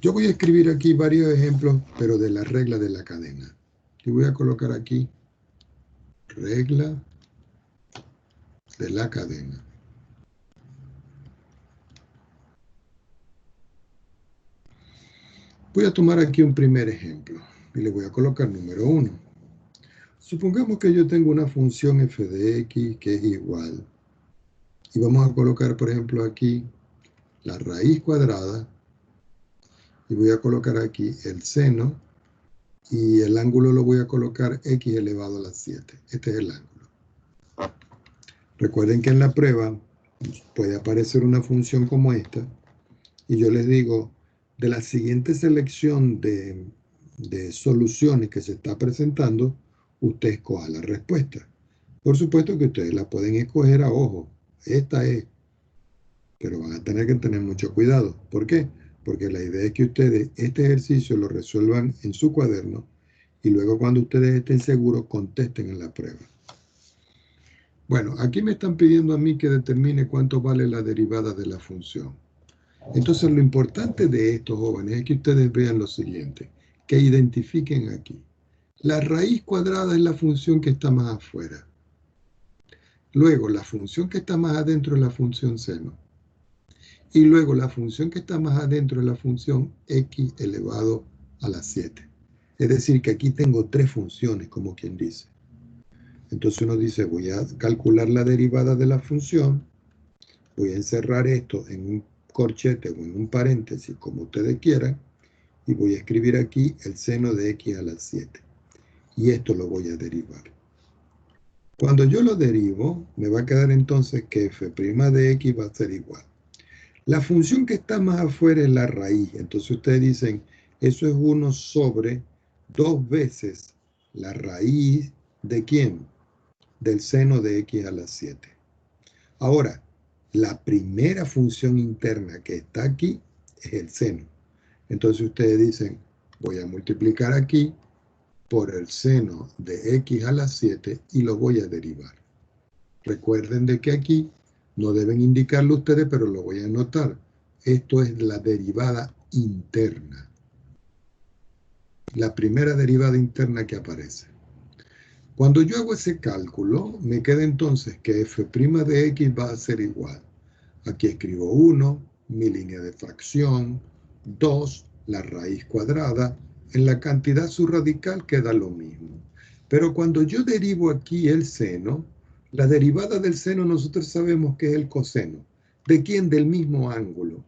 Yo voy a escribir aquí varios ejemplos, pero de la regla de la cadena. Y voy a colocar aquí regla de la cadena. Voy a tomar aquí un primer ejemplo y le voy a colocar número 1. Supongamos que yo tengo una función f de x que es igual. Y vamos a colocar, por ejemplo, aquí la raíz cuadrada. Y voy a colocar aquí el seno. Y el ángulo lo voy a colocar x elevado a la 7. Este es el ángulo. Recuerden que en la prueba puede aparecer una función como esta. Y yo les digo, de la siguiente selección de soluciones que se está presentando, usted escoja la respuesta. Por supuesto que ustedes la pueden escoger a ojo. Esta es. Pero van a tener que tener mucho cuidado. ¿Por qué? Porque la idea es que ustedes este ejercicio lo resuelvan en su cuaderno y luego cuando ustedes estén seguros contesten en la prueba. Bueno, aquí me están pidiendo a mí que determine cuánto vale la derivada de la función. Entonces lo importante de estos jóvenes es que ustedes vean lo siguiente, que identifiquen aquí. La raíz cuadrada es la función que está más afuera. Luego la función que está más adentro es la función seno. Y luego la función que está más adentro es la función x elevado a la 7. Es decir, que aquí tengo tres funciones, como quien dice. Entonces uno dice, voy a calcular la derivada de la función, voy a encerrar esto en un corchete o en un paréntesis, como ustedes quieran, y voy a escribir aquí el seno de x a la 7. Y esto lo voy a derivar. Cuando yo lo derivo, me va a quedar entonces que f' de x va a ser igual. La función que está más afuera es la raíz. Entonces ustedes dicen, eso es 1 sobre 2 veces la raíz ¿de quién? Del seno de x a la 7. Ahora, la primera función interna que está aquí es el seno. Entonces ustedes dicen, voy a multiplicar aquí por el seno de x a la 7 y lo voy a derivar. Recuerden de que aquí no deben indicarlo ustedes, pero lo voy a anotar. Esto es la derivada interna. La primera derivada interna que aparece. Cuando yo hago ese cálculo, me queda entonces que f' de x va a ser igual. Aquí escribo 1, mi línea de fracción, 2, la raíz cuadrada. En la cantidad subradical queda lo mismo. Pero cuando yo derivo aquí el seno, la derivada del seno nosotros sabemos que es el coseno. ¿De quién? Del mismo ángulo.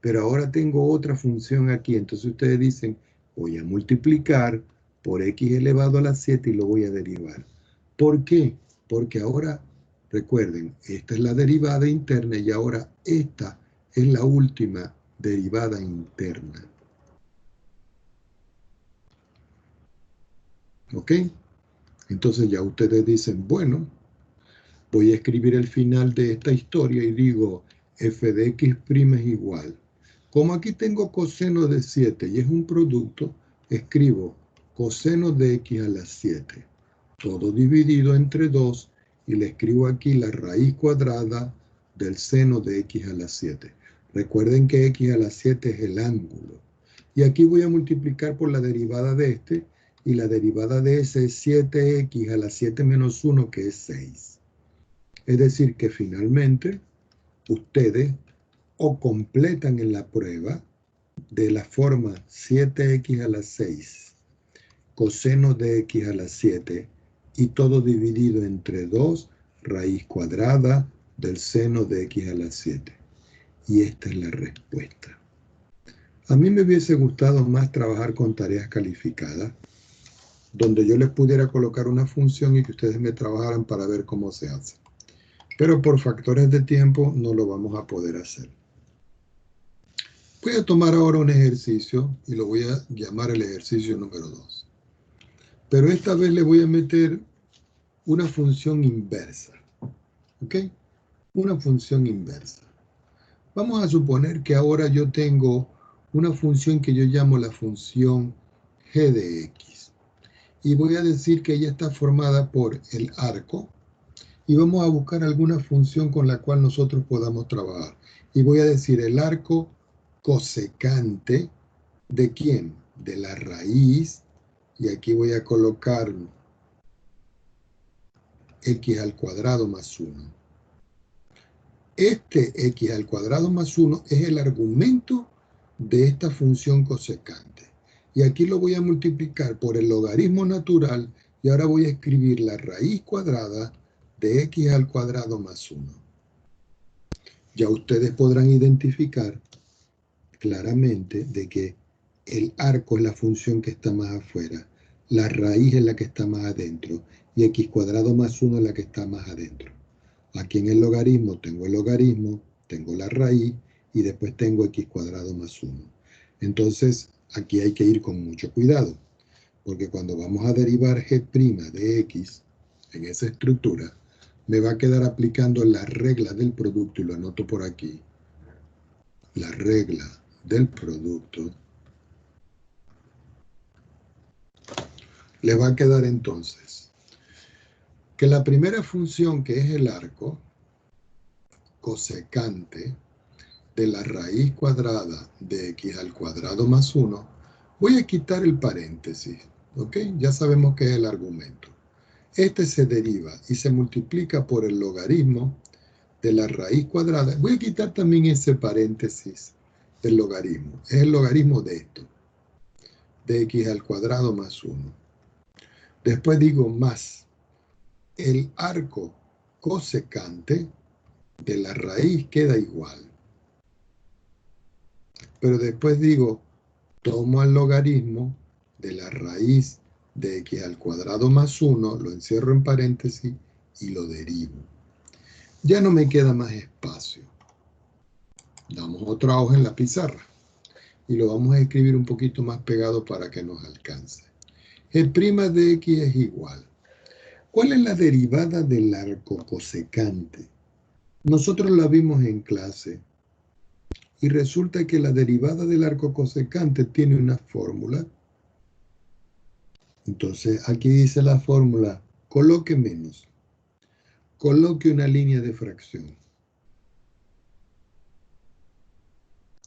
Pero ahora tengo otra función aquí. Entonces ustedes dicen, voy a multiplicar por x elevado a la 7 y lo voy a derivar. ¿Por qué? Porque ahora, recuerden, esta es la derivada interna y ahora esta es la última derivada interna. ¿Ok? Entonces ya ustedes dicen, bueno, voy a escribir el final de esta historia y digo, f de x' es igual. Como aquí tengo coseno de 7 y es un producto, escribo coseno de x a la 7. Todo dividido entre 2 y le escribo aquí la raíz cuadrada del seno de x a la 7. Recuerden que x a la 7 es el ángulo. Y aquí voy a multiplicar por la derivada de este y la derivada de ese es 7x a la 7 menos 1, que es 6. Es decir, que finalmente ustedes o completan en la prueba de la forma 7x a la 6, coseno de x a la 7, y todo dividido entre 2, raíz cuadrada del seno de x a la 7. Y esta es la respuesta. A mí me hubiese gustado más trabajar con tareas calificadas, donde yo les pudiera colocar una función y que ustedes me trabajaran para ver cómo se hace. Pero por factores de tiempo no lo vamos a poder hacer. Voy a tomar ahora un ejercicio y lo voy a llamar el ejercicio número 2. Pero esta vez le voy a meter una función inversa. ¿Ok? Una función inversa. Vamos a suponer que ahora yo tengo una función que yo llamo la función g de x. Y voy a decir que ella está formada por el arco. Y vamos a buscar alguna función con la cual nosotros podamos trabajar. Y voy a decir el arco cosecante ¿De quién? De la raíz, y aquí voy a colocar x al cuadrado más 1. Este x al cuadrado más 1 es el argumento de esta función cosecante. Y aquí lo voy a multiplicar por el logaritmo natural y ahora voy a escribir la raíz cuadrada de x al cuadrado más 1. Ya ustedes podrán identificar claramente de que el arco es la función que está más afuera, la raíz es la que está más adentro y x cuadrado más 1 es la que está más adentro. Aquí en el logaritmo tengo el logaritmo, tengo la raíz y después tengo x cuadrado más 1. Entonces aquí hay que ir con mucho cuidado, porque cuando vamos a derivar g' de x en esa estructura, me va a quedar aplicando la regla del producto, y lo anoto por aquí, la regla del producto. Le va a quedar entonces que la primera función, que es el arco cosecante de la raíz cuadrada de x al cuadrado más 1, voy a quitar el paréntesis, ¿ok? Ya sabemos que es el argumento. Este se deriva y se multiplica por el logaritmo de la raíz cuadrada. Voy a quitar también ese paréntesis del logaritmo. Es el logaritmo de esto, de x al cuadrado más 1. Después digo más el arco cosecante de la raíz queda igual. Pero después digo, tomo el logaritmo de la raíz de x al cuadrado más 1, lo encierro en paréntesis y lo derivo. Ya no me queda más espacio. Damos otra hoja en la pizarra y lo vamos a escribir un poquito más pegado para que nos alcance. G' de x es igual. ¿Cuál es la derivada del arco cosecante? Nosotros la vimos en clase y resulta que la derivada del arco cosecante tiene una fórmula. Entonces aquí dice la fórmula, coloque menos, coloque una línea de fracción.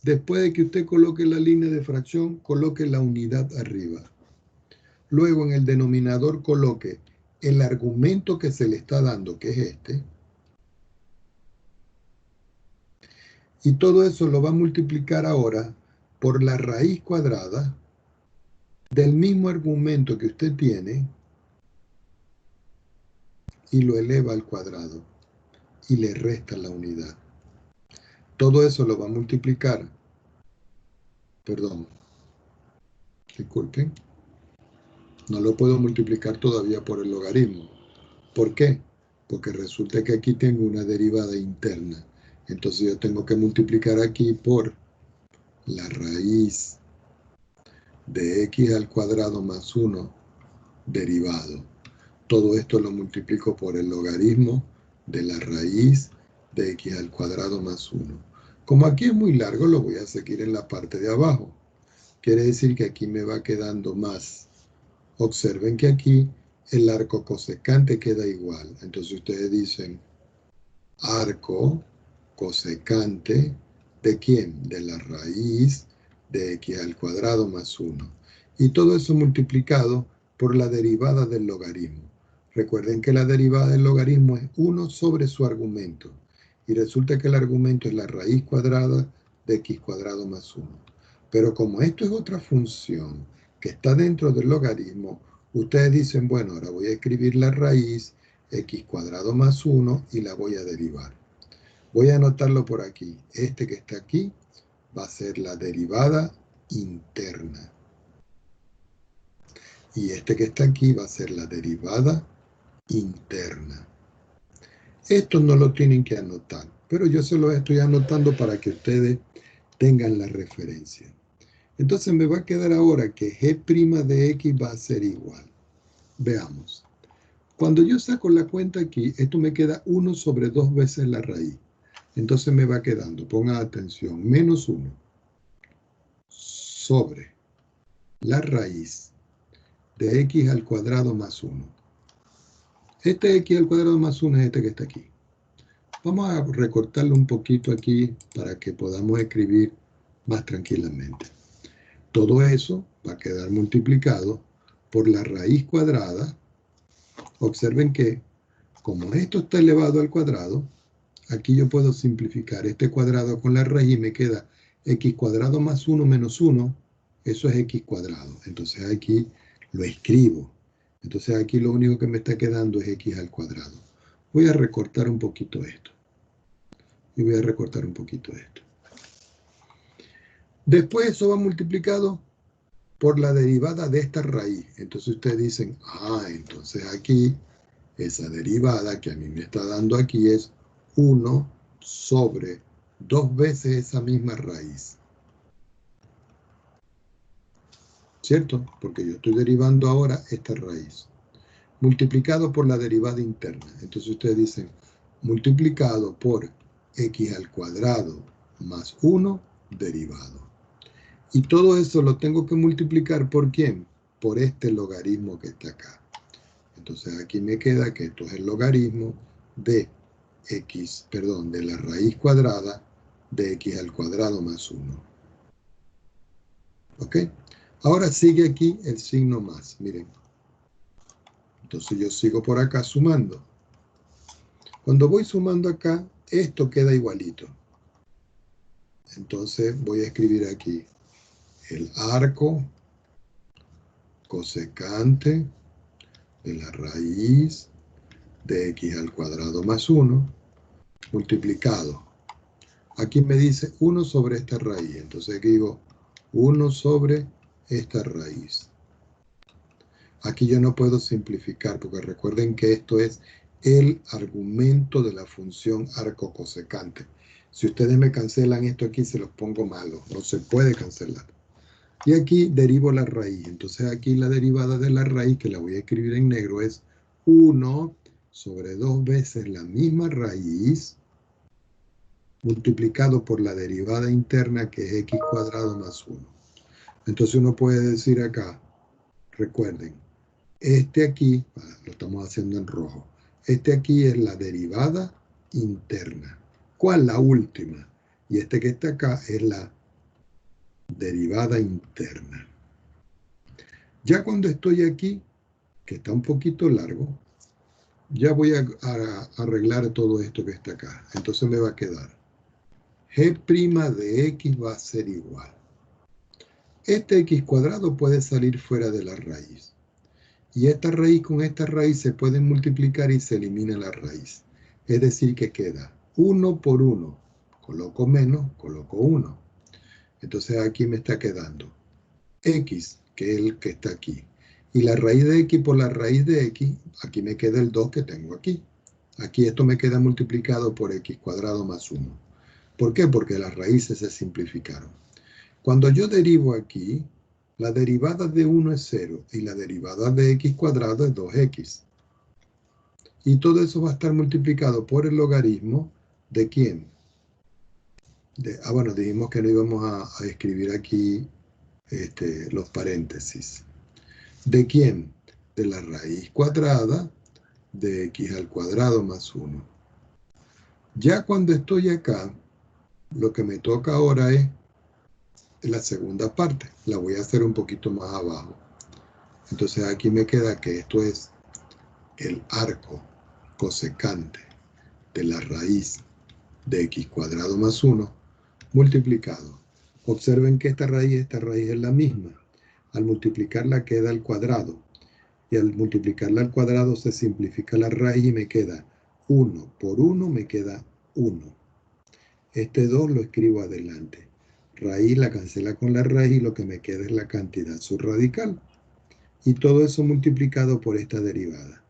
Después de que usted coloque la línea de fracción, coloque la unidad arriba. Luego en el denominador coloque el argumento que se le está dando, que es este. Y todo eso lo va a multiplicar ahora por la raíz cuadrada del mismo argumento que usted tiene y lo eleva al cuadrado y le resta la unidad. Todo eso lo va a multiplicar, perdón, disculpen, no lo puedo multiplicar todavía por el logaritmo. ¿Por qué? Porque resulta que aquí tengo una derivada interna. Entonces yo tengo que multiplicar aquí por la raíz de x al cuadrado más 1 derivado. Todo esto lo multiplico por el logaritmo de la raíz de x al cuadrado más 1. Como aquí es muy largo, lo voy a seguir en la parte de abajo. Quiere decir que aquí me va quedando más. Observen que aquí el arco cosecante queda igual. Entonces ustedes dicen arco cosecante ¿de quién? De la raíz de x al cuadrado más 1. Y todo eso multiplicado por la derivada del logaritmo. Recuerden que la derivada del logaritmo es 1 sobre su argumento. Y resulta que el argumento es la raíz cuadrada de x cuadrado más 1. Pero como esto es otra función que está dentro del logaritmo, ustedes dicen, bueno, ahora voy a escribir la raíz x cuadrado más 1 y la voy a derivar. Voy a anotarlo por aquí. Este que está aquí va a ser la derivada interna. Y este que está aquí va a ser la derivada interna. Esto no lo tienen que anotar, pero yo se lo estoy anotando para que ustedes tengan la referencia. Entonces me va a quedar ahora que g' de x va a ser igual. Veamos. Cuando yo saco la cuenta aquí, esto me queda 1 sobre 2 veces la raíz. Entonces me va quedando, pongan atención, menos 1 sobre la raíz de x al cuadrado más 1. Este x al cuadrado más 1 es este que está aquí. Vamos a recortarlo un poquito aquí para que podamos escribir más tranquilamente. Todo eso va a quedar multiplicado por la raíz cuadrada. Observen que, como esto está elevado al cuadrado, aquí yo puedo simplificar este cuadrado con la raíz y me queda x cuadrado más 1 menos 1, eso es x cuadrado. Entonces aquí lo escribo. Entonces aquí lo único que me está quedando es x al cuadrado. Voy a recortar un poquito esto. Y voy a recortar un poquito esto. Después eso va multiplicado por la derivada de esta raíz. Entonces ustedes dicen, entonces aquí esa derivada que a mí me está dando aquí es 1 sobre 2 veces esa misma raíz. ¿Cierto? Porque yo estoy derivando ahora esta raíz. Multiplicado por la derivada interna. Entonces ustedes dicen, multiplicado por x al cuadrado más 1 derivado. Y todo eso lo tengo que multiplicar ¿por quién? Por este logaritmo que está acá. Entonces aquí me queda que esto es el logaritmo de de la raíz cuadrada de x al cuadrado más 1. ¿Ok? Ahora sigue aquí el signo más, miren. Entonces yo sigo por acá sumando. Cuando voy sumando acá, esto queda igualito. Entonces voy a escribir aquí el arco cosecante de la raíz de x al cuadrado más 1 multiplicado. Aquí me dice 1 sobre esta raíz. Entonces aquí digo 1 sobre esta raíz. Aquí yo no puedo simplificar porque recuerden que esto es el argumento de la función arco cosecante. Si ustedes me cancelan esto aquí, se los pongo malo. No se puede cancelar. Y aquí derivo la raíz. Entonces aquí la derivada de la raíz, que la voy a escribir en negro, es 1 sobre 2 veces la misma raíz multiplicado por la derivada interna, que es x cuadrado más 1. Entonces uno puede decir acá, recuerden, este aquí, lo estamos haciendo en rojo, este aquí es la derivada interna. ¿Cuál? La última. Y este que está acá es la derivada interna. Ya cuando estoy aquí, que está un poquito largo, ya voy a arreglar todo esto que está acá. Entonces me va a quedar g' de x va a ser igual. Este x cuadrado puede salir fuera de la raíz. Y esta raíz con esta raíz se pueden multiplicar y se elimina la raíz. Es decir, que queda 1 por 1. Coloco menos, coloco 1. Entonces aquí me está quedando x, que es el que está aquí. Y la raíz de x por la raíz de x, aquí me queda el 2 que tengo aquí. Aquí esto me queda multiplicado por x cuadrado más 1. ¿Por qué? Porque las raíces se simplificaron. Cuando yo derivo aquí, la derivada de 1 es 0 y la derivada de x cuadrado es 2x. Y todo eso va a estar multiplicado por el logaritmo de ¿quién? Bueno, dijimos que no íbamos a escribir aquí los paréntesis. ¿De quién? De la raíz cuadrada de x al cuadrado más 1. Ya cuando estoy acá, lo que me toca ahora es la segunda parte. La voy a hacer un poquito más abajo. Entonces aquí me queda que esto es el arco cosecante de la raíz de x cuadrado más 1 multiplicado. Observen que esta raíz es la misma. Al multiplicarla queda al cuadrado. Y al multiplicarla al cuadrado se simplifica la raíz y me queda 1 por 1 me queda 1. Este 2 lo escribo adelante. Raíz la cancela con la raíz y lo que me queda es la cantidad subradical. Y todo eso multiplicado por esta derivada.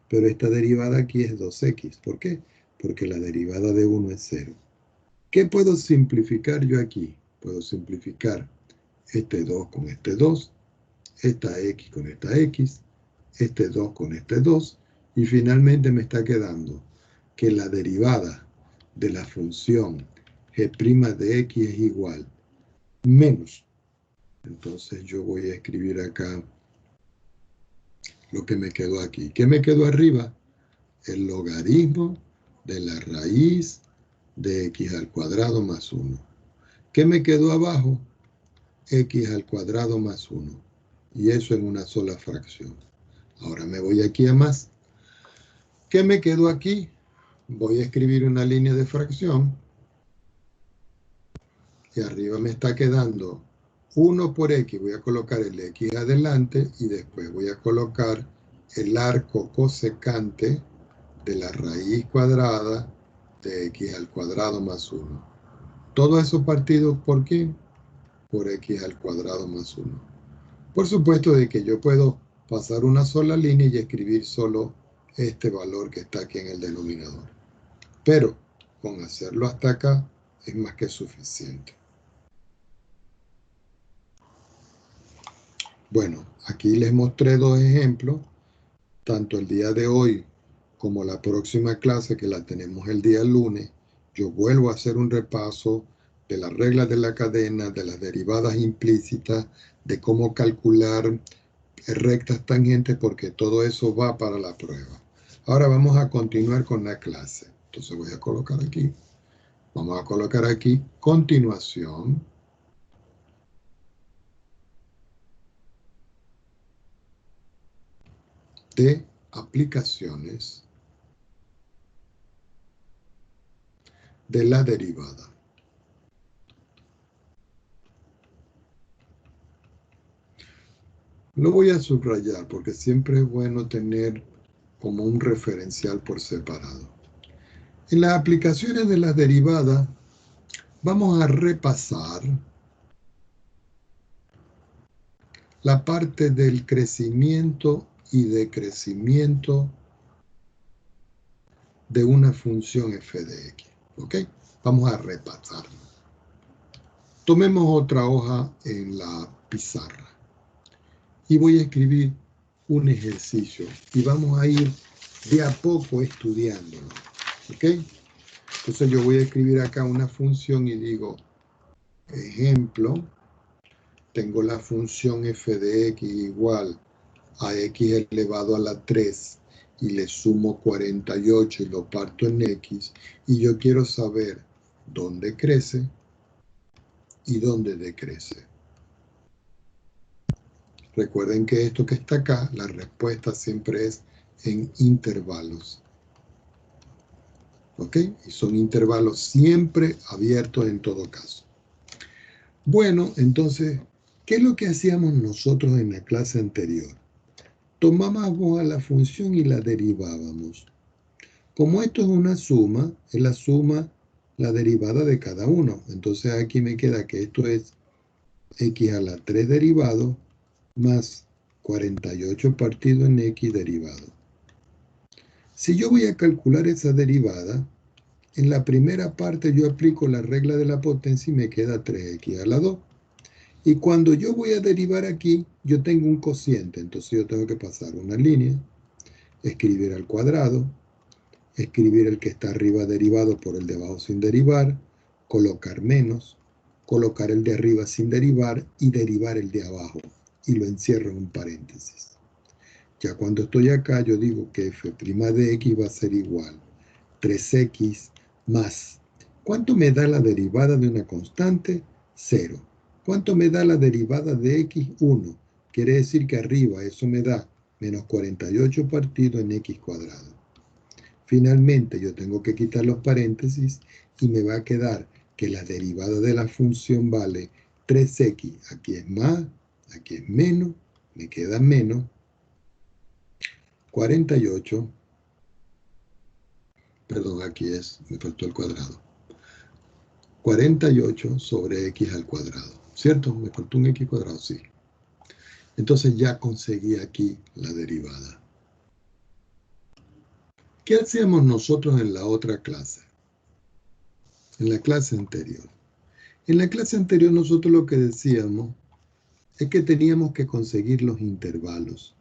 Pero esta derivada aquí es 2x. ¿Por qué? Porque la derivada de 1 es 0. ¿Qué puedo simplificar yo aquí? Puedo simplificar este 2 con este 2, esta x con esta x, este 2 con este 2, y finalmente me está quedando que la derivada de la función g' de x es igual menos. Entonces yo voy a escribir acá lo que me quedó aquí. ¿Qué me quedó arriba? El logaritmo de la raíz de x al cuadrado más 1. ¿Qué me quedó abajo? x al cuadrado más 1. Y eso en una sola fracción. Ahora me voy aquí a más. ¿Qué me quedó aquí? Voy a escribir una línea de fracción. Y arriba me está quedando 1 por x. Voy a colocar el x adelante y después voy a colocar el arco cosecante de la raíz cuadrada de x al cuadrado más 1. Todo eso partido por ¿quién? Por x al cuadrado más 1. Por supuesto de que yo puedo pasar una sola línea y escribir solo este valor que está aquí en el denominador. Pero con hacerlo hasta acá es más que suficiente. Bueno, aquí les mostré dos ejemplos, tanto el día de hoy como la próxima clase que la tenemos el día lunes. Yo vuelvo a hacer un repaso de las reglas de la cadena, de las derivadas implícitas, de cómo calcular rectas tangentes, porque todo eso va para la prueba. Ahora vamos a continuar con la clase. Entonces voy a colocar aquí, vamos a colocar aquí continuación de aplicaciones de la derivada. Lo voy a subrayar porque siempre es bueno tener como un referencial por separado. En las aplicaciones de las derivadas vamos a repasar la parte del crecimiento y decrecimiento de una función f de x. ¿Ok? Vamos a repasarlo. Tomemos otra hoja en la pizarra y voy a escribir un ejercicio y vamos a ir de a poco estudiándolo. ¿Ok? Entonces yo voy a escribir acá una función y digo, ejemplo, tengo la función f de x igual a x elevado a la 3 y le sumo 48 y lo parto en x, y yo quiero saber dónde crece y dónde decrece. Recuerden que esto que está acá, la respuesta siempre es en intervalos. ¿Ok? Y son intervalos siempre abiertos en todo caso. Bueno, entonces, ¿qué es lo que hacíamos nosotros en la clase anterior? Tomábamos a la función y la derivábamos. Como esto es una suma, es la suma, la derivada de cada uno. Entonces aquí me queda que esto es x a la 3 derivado más 48 partido en x derivado. Si yo voy a calcular esa derivada, en la primera parte yo aplico la regla de la potencia y me queda 3x a la 2. Y cuando yo voy a derivar aquí, yo tengo un cociente, entonces yo tengo que pasar una línea, escribir al cuadrado, escribir el que está arriba derivado por el de abajo sin derivar, colocar menos, colocar el de arriba sin derivar y derivar el de abajo. Y lo encierro en un paréntesis. Ya cuando estoy acá, yo digo que f' de x va a ser igual 3x más. ¿Cuánto me da la derivada de una constante? 0. ¿Cuánto me da la derivada de x? 1. Quiere decir que arriba eso me da menos 48 partido en x cuadrado. Finalmente yo tengo que quitar los paréntesis y me va a quedar que la derivada de la función vale 3x. Aquí es más, aquí es menos, me queda menos 48. Perdón, aquí me faltó el cuadrado. 48 sobre x al cuadrado. ¿Cierto? Me faltó un x cuadrado, sí. Entonces ya conseguí aquí la derivada. ¿Qué hacíamos nosotros en la otra clase? En la clase anterior. En la clase anterior nosotros lo que decíamos es que teníamos que conseguir los intervalos.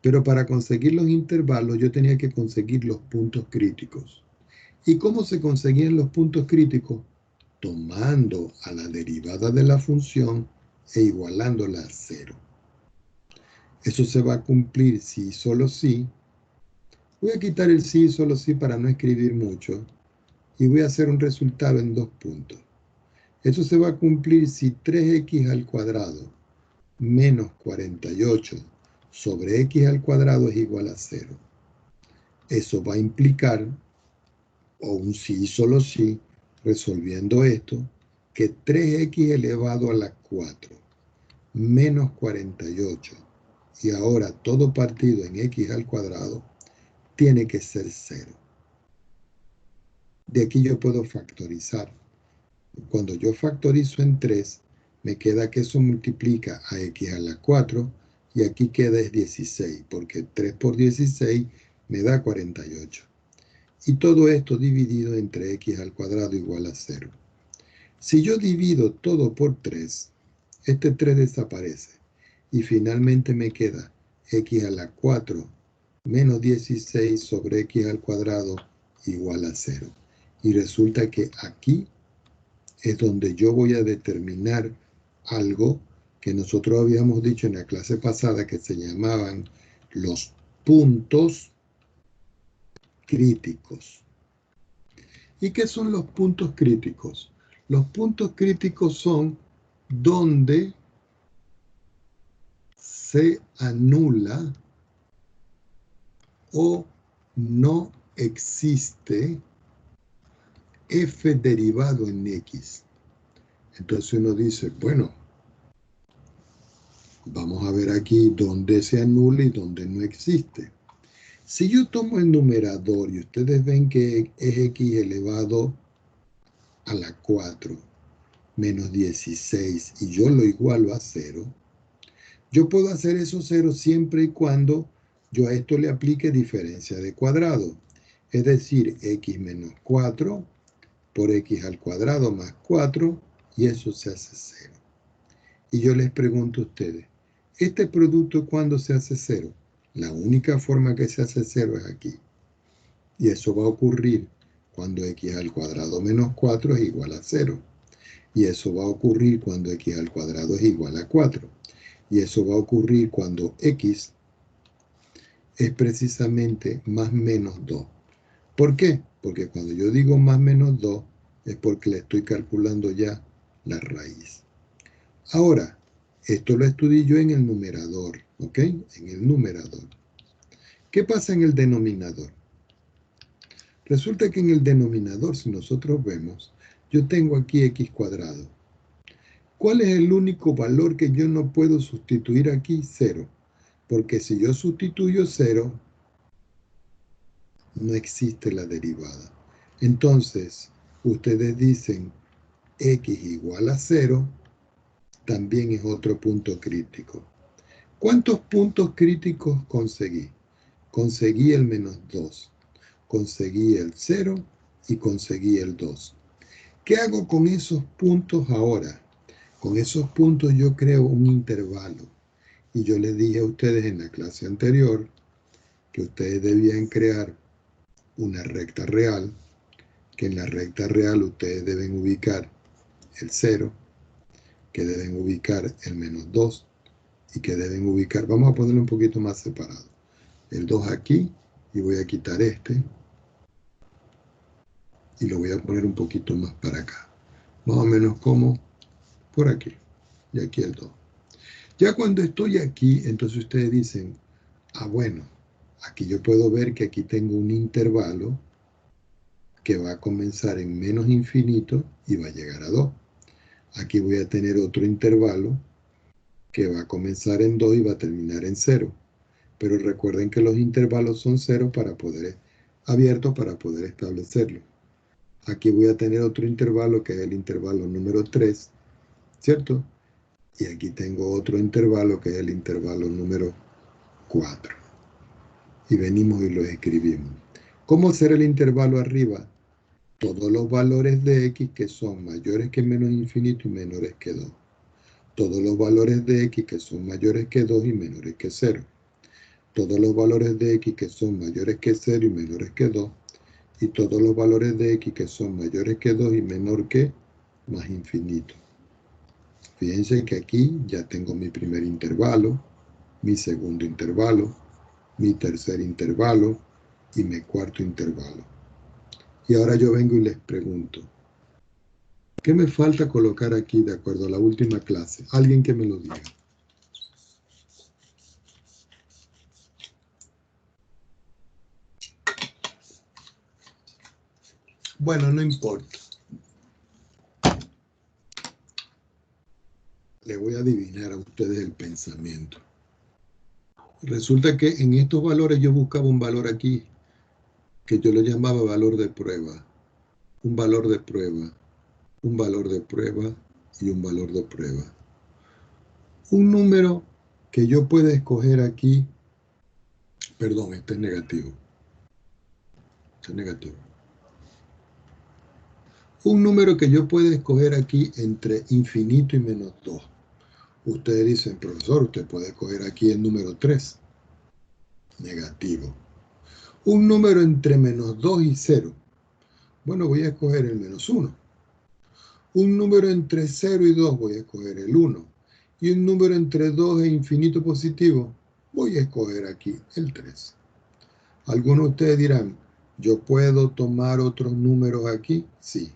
Pero para conseguir los intervalos yo tenía que conseguir los puntos críticos. ¿Y cómo se conseguían los puntos críticos? Tomando a la derivada de la función e igualándola a 0. Eso se va a cumplir si y solo si. Voy a quitar el si y solo si para no escribir mucho. Y voy a hacer un resultado en 2 puntos. Eso se va a cumplir si 3x al cuadrado menos 48 sobre x al cuadrado es igual a 0. Eso va a implicar, o un sí y solo sí, resolviendo esto, que 3x elevado a la 4 menos 48 y ahora todo partido en x al cuadrado tiene que ser 0. De aquí yo puedo factorizar. Cuando yo factorizo en 3, me queda que eso multiplica a x a la 4 y aquí queda es 16, porque 3 por 16 me da 48. Y todo esto dividido entre x al cuadrado igual a 0. Si yo divido todo por 3, este 3 desaparece y finalmente me queda x a la 4 menos 16 sobre x al cuadrado igual a 0. Y resulta que aquí es donde yo voy a determinar algo que nosotros habíamos dicho en la clase pasada que se llamaban los puntos críticos. ¿Y qué son los puntos críticos? Los puntos críticos son donde se anula o no existe f derivado en x. Entonces uno dice, bueno, vamos a ver aquí dónde se anula y dónde no existe. Si yo tomo el numerador y ustedes ven que es x elevado a la 4 menos 16 y yo lo igualo a 0, yo puedo hacer eso 0 siempre y cuando yo a esto le aplique diferencia de cuadrado. Es decir, x menos 4 por x al cuadrado más 4 y eso se hace 0. Y yo les pregunto a ustedes, ¿este producto cuándo se hace 0? La única forma que se hace 0 es aquí. Y eso va a ocurrir cuando x al cuadrado menos 4 es igual a 0. Y eso va a ocurrir cuando x al cuadrado es igual a 4. Y eso va a ocurrir cuando x es precisamente más menos 2. ¿Por qué? Porque cuando yo digo más menos 2 es porque le estoy calculando ya la raíz. Ahora, esto lo estudié yo en el numerador, ¿ok? En el numerador. ¿Qué pasa en el denominador? Resulta que en el denominador, si nosotros vemos, yo tengo aquí x cuadrado. ¿Cuál es el único valor que yo no puedo sustituir aquí? 0. Porque si yo sustituyo 0, no existe la derivada. Entonces, ustedes dicen x igual a 0, también es otro punto crítico. ¿Cuántos puntos críticos conseguí? Conseguí el menos 2, conseguí el 0 y conseguí el 2. ¿Qué hago con esos puntos ahora? Con esos puntos yo creo un intervalo. Y yo les dije a ustedes en la clase anterior que ustedes debían crear una recta real, que en la recta real ustedes deben ubicar el 0, que deben ubicar el menos 2 y que deben ubicar, vamos a ponerlo un poquito más separado, el 2 aquí y voy a quitar este y lo voy a poner un poquito más para acá, más o menos como por aquí y aquí el 2. Ya cuando estoy aquí, entonces ustedes dicen, ah bueno, aquí yo puedo ver que aquí tengo un intervalo que va a comenzar en menos infinito y va a llegar a 2. Aquí voy a tener otro intervalo que va a comenzar en 2 y va a terminar en 0. Pero recuerden que los intervalos son 0 para poder abiertos para poder establecerlo. Aquí voy a tener otro intervalo que es el intervalo número 3, ¿cierto? Y aquí tengo otro intervalo que es el intervalo número 4. Y venimos y lo escribimos. ¿Cómo será el intervalo arriba? Todos los valores de x que son mayores que menos infinito y menores que 2. Todos los valores de x que son mayores que 2 y menores que 0. Todos los valores de x que son mayores que 0 y menores que 2. Y todos los valores de x que son mayores que 2 y menor que más infinito. Fíjense que aquí ya tengo mi primer intervalo, mi segundo intervalo, mi tercer intervalo y mi cuarto intervalo. Y ahora yo vengo y les pregunto, ¿Qué me falta colocar aquí de acuerdo a la última clase? Alguien que me lo diga. Bueno, no importa. Le voy a adivinar a ustedes el pensamiento. Resulta que en estos valores yo buscaba un valor aquí, que yo lo llamaba valor de prueba. Un valor de prueba, un valor de prueba y un valor de prueba. Un número que yo pueda escoger aquí, perdón, este es negativo. Este es negativo. Un número que yo pueda escoger aquí entre infinito y menos 2. Ustedes dicen, profesor, usted puede escoger aquí el número 3. Negativo. Un número entre menos 2 y 0. Bueno, voy a escoger el menos 1. Un número entre 0 y 2, voy a escoger el 1. Y un número entre 2 e infinito positivo, voy a escoger aquí el 3. Algunos de ustedes dirán, ¿yo puedo tomar otros números aquí? Sí.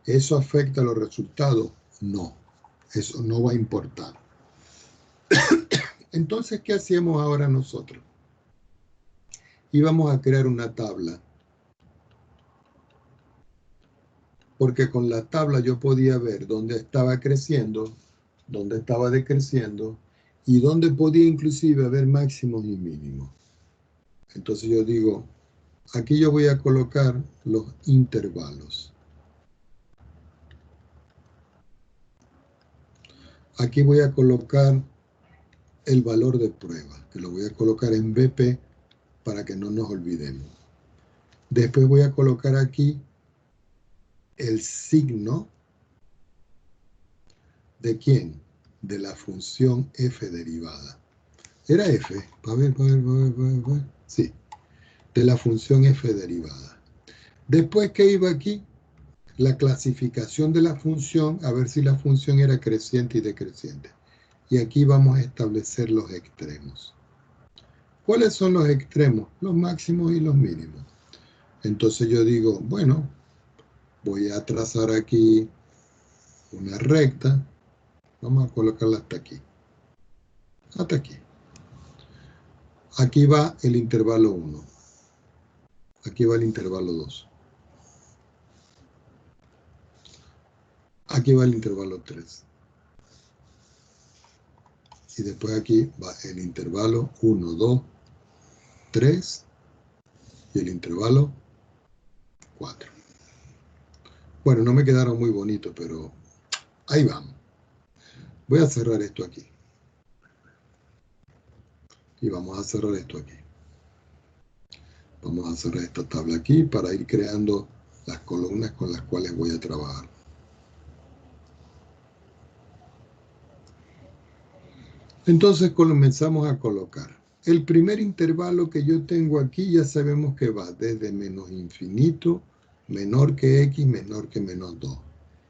¿Eso afecta los resultados? No. Eso no va a importar. Entonces, ¿qué hacemos ahora nosotros? Íbamos a crear una tabla. Porque con la tabla yo podía ver dónde estaba creciendo, dónde estaba decreciendo y dónde podía inclusive haber máximos y mínimos. Entonces yo digo, aquí yo voy a colocar los intervalos. Aquí voy a colocar el valor de prueba, que lo voy a colocar en BP para que no nos olvidemos. Después voy a colocar aquí el signo de ¿quién? De la función f derivada. Era f, a ver. Sí, de la función f derivada. Después, ¿qué iba aquí? La clasificación de la función, a ver si la función era creciente y decreciente. Y aquí vamos a establecer los extremos. ¿Cuáles son los extremos? Los máximos y los mínimos. Entonces yo digo, bueno, voy a trazar aquí una recta. Vamos a colocarla hasta aquí. Hasta aquí. Aquí va el intervalo 1. Aquí va el intervalo 2. Aquí va el intervalo 3. Y después aquí va el intervalo 1, 2, 3 y el intervalo 4. Bueno, no me quedaron muy bonitos, pero ahí vamos. Voy a cerrar esto aquí. Y vamos a cerrar esto aquí. Vamos a cerrar esta tabla aquí para ir creando las columnas con las cuales voy a trabajar. Entonces comenzamos a colocar. El primer intervalo que yo tengo aquí ya sabemos que va desde menos infinito, menor que x, menor que menos 2.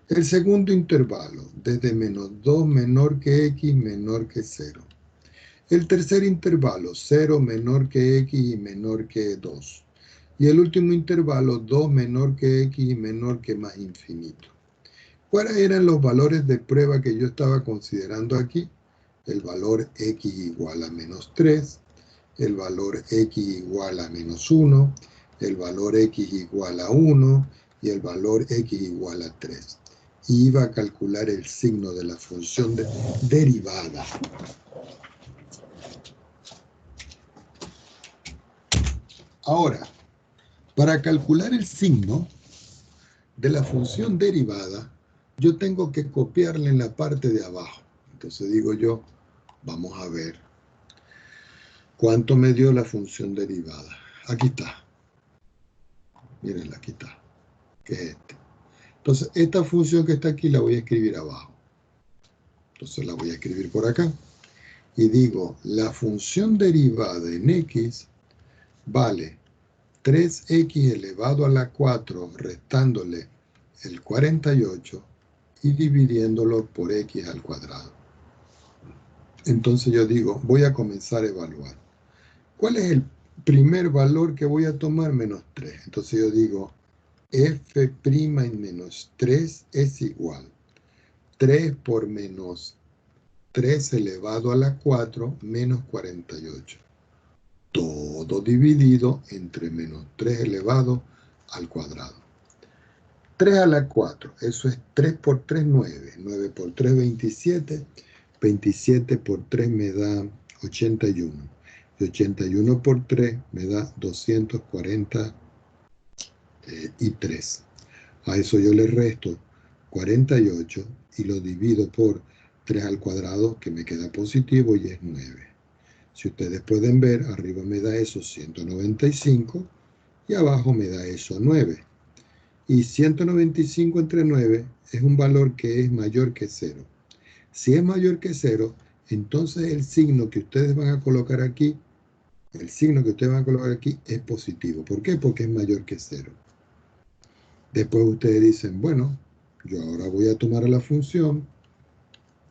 El segundo intervalo, desde menos 2 menor que x, menor que 0. El tercer intervalo, 0 menor que x y menor que 2. Y el último intervalo, 2 menor que x y menor que más infinito. ¿Cuáles eran los valores de prueba que yo estaba considerando aquí? El valor x igual a menos 3, el valor x igual a menos 1, el valor x igual a 1 y el valor x igual a 3. Y iba a calcular el signo de la función derivada. Ahora, para calcular el signo de la función derivada, yo tengo que copiarle en la parte de abajo. Entonces digo yo, vamos a ver, ¿cuánto me dio la función derivada? Aquí está. Mírenla, aquí está. ¿Qué es este? Entonces, esta función que está aquí la voy a escribir abajo. Entonces la voy a escribir por acá. Y digo, la función derivada en x vale 3x elevado a la 4 restándole el 48 y dividiéndolo por x al cuadrado. Entonces yo digo, voy a comenzar a evaluar. ¿Cuál es el primer valor que voy a tomar? Menos 3. Entonces yo digo, f' en menos 3 es igual 3 por menos 3 elevado a la 4 menos 48. Todo dividido entre menos 3 elevado al cuadrado. 3 a la 4, eso es 3 por 3, 9. 9 por 3, 27. 27 por 3 me da 81. Y 81 por 3 me da 243. A eso yo le resto 48 y lo divido por 3 al cuadrado, que me queda positivo, y es 9. Si ustedes pueden ver, arriba me da eso 195 y abajo me da eso 9. Y 195 entre 9 es un valor que es mayor que 0. Si es mayor que 0, entonces el signo que ustedes van a colocar aquí, es positivo. ¿Por qué? Porque es mayor que 0. Después ustedes dicen, bueno, yo ahora voy a tomar la función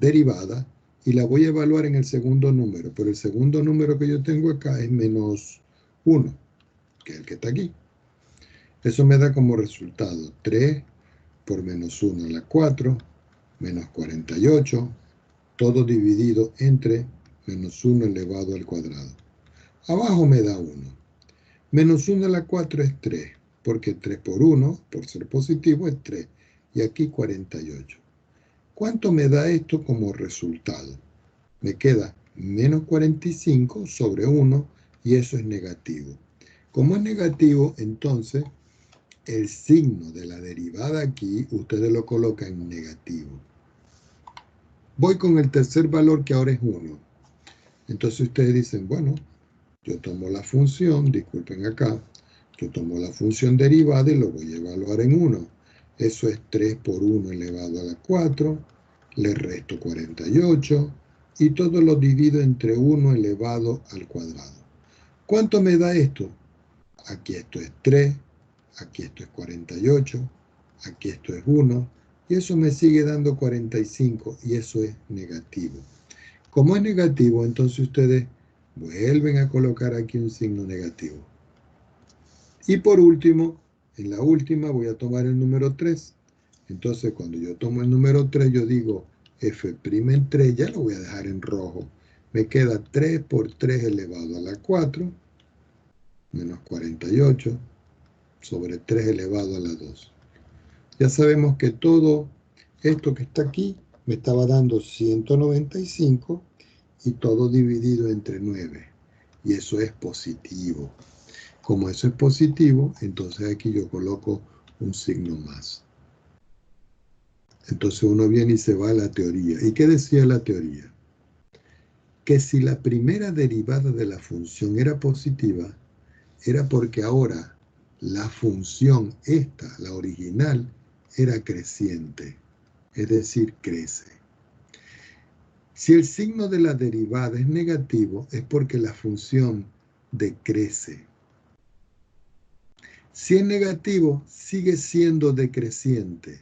derivada y la voy a evaluar en el segundo número. Pero el segundo número que yo tengo acá es menos 1, que es el que está aquí. Eso me da como resultado 3 por menos 1 a la 4, menos 48, todo dividido entre menos 1 elevado al cuadrado. Abajo me da 1. Menos 1 a la 4 es 3, porque 3 por 1, por ser positivo, es 3. Y aquí 48. ¿Cuánto me da esto como resultado? Me queda menos 45 sobre 1 y eso es negativo. Como es negativo, entonces el signo de la derivada aquí, ustedes lo colocan en negativo. Voy con el tercer valor, que ahora es 1. Entonces ustedes dicen, bueno, yo tomo la función, disculpen acá, yo tomo la función derivada y lo voy a evaluar en 1. Eso es 3 por 1 elevado a la 4, le resto 48 y todo lo divido entre 1 elevado al cuadrado. ¿Cuánto me da esto? Aquí esto es 3, aquí esto es 48, aquí esto es 1, y eso me sigue dando 45, y eso es negativo. Como es negativo, entonces ustedes vuelven a colocar aquí un signo negativo. Y por último, en la última voy a tomar el número 3. Entonces cuando yo tomo el número 3, yo digo f' en 3, ya lo voy a dejar en rojo. Me queda 3 por 3 elevado a la 4, menos 48, sobre 3 elevado a la 2. Ya sabemos que todo esto que está aquí me estaba dando 195 y todo dividido entre 9. Y eso es positivo. Como eso es positivo, entonces aquí yo coloco un signo más. Entonces uno viene y se va a la teoría. ¿Y qué decía la teoría? Que si la primera derivada de la función era positiva, era porque ahora la función esta, la original, era creciente, es decir, crece. Si el signo de la derivada es negativo, es porque la función decrece. Si es negativo, sigue siendo decreciente.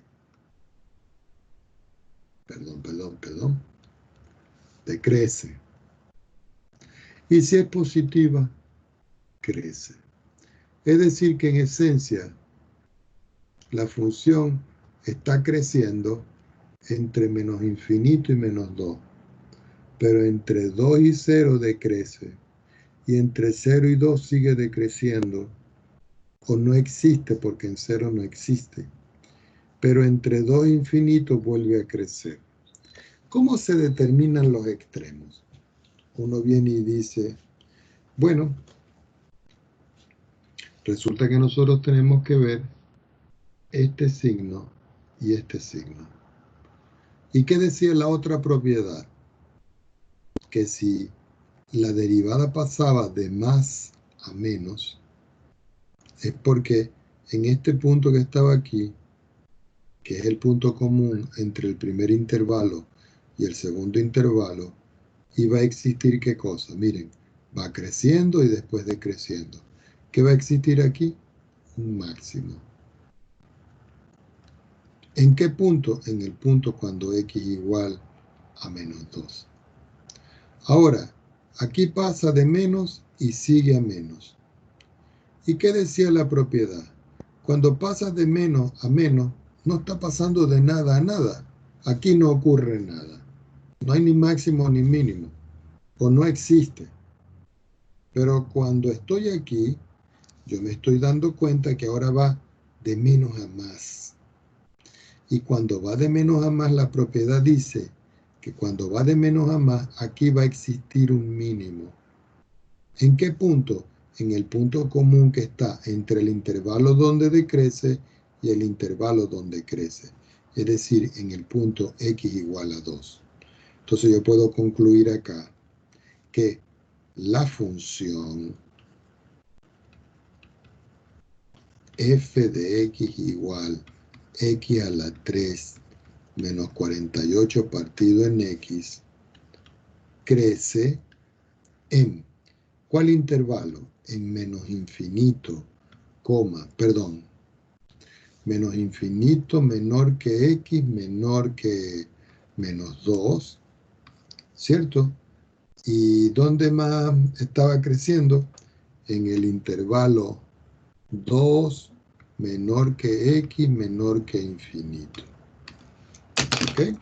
Decrece. Y si es positiva, crece. Es decir, que en esencia, la función está creciendo entre menos infinito y menos 2. Pero entre 2 y 0 decrece. Y entre 0 y 2 sigue decreciendo. O no existe, porque en 0 no existe. Pero entre 2 e infinito vuelve a crecer. ¿Cómo se determinan los extremos? Uno viene y dice, bueno, resulta que nosotros tenemos que ver este signo y este signo. ¿Y qué decía la otra propiedad? Que si la derivada pasaba de más a menos, es porque en este punto que estaba aquí, que es el punto común entre el primer intervalo y el segundo intervalo, iba a existir ¿qué cosa? Miren, va creciendo y después decreciendo. ¿Qué va a existir aquí? Un máximo. ¿En qué punto? En el punto cuando x igual a menos 2. Ahora, aquí pasa de menos y sigue a menos. ¿Y qué decía la propiedad? Cuando pasas de menos a menos, no está pasando de nada a nada. Aquí no ocurre nada. No hay ni máximo ni mínimo. O no existe. Pero cuando estoy aquí, yo me estoy dando cuenta que ahora va de menos a más. Y cuando va de menos a más, la propiedad dice que cuando va de menos a más, aquí va a existir un mínimo. ¿En qué punto? En el punto común que está entre el intervalo donde decrece y el intervalo donde crece. Es decir, en el punto x igual a 2. Entonces yo puedo concluir acá que la función f de x igual x a la 3 menos 48 partido en x crece en ¿cuál intervalo? En menos infinito, menos infinito menor que x menor que menos 2, ¿cierto? ¿Y dónde más estaba creciendo? En el intervalo 2 menor que x menor que infinito. ¿Ok?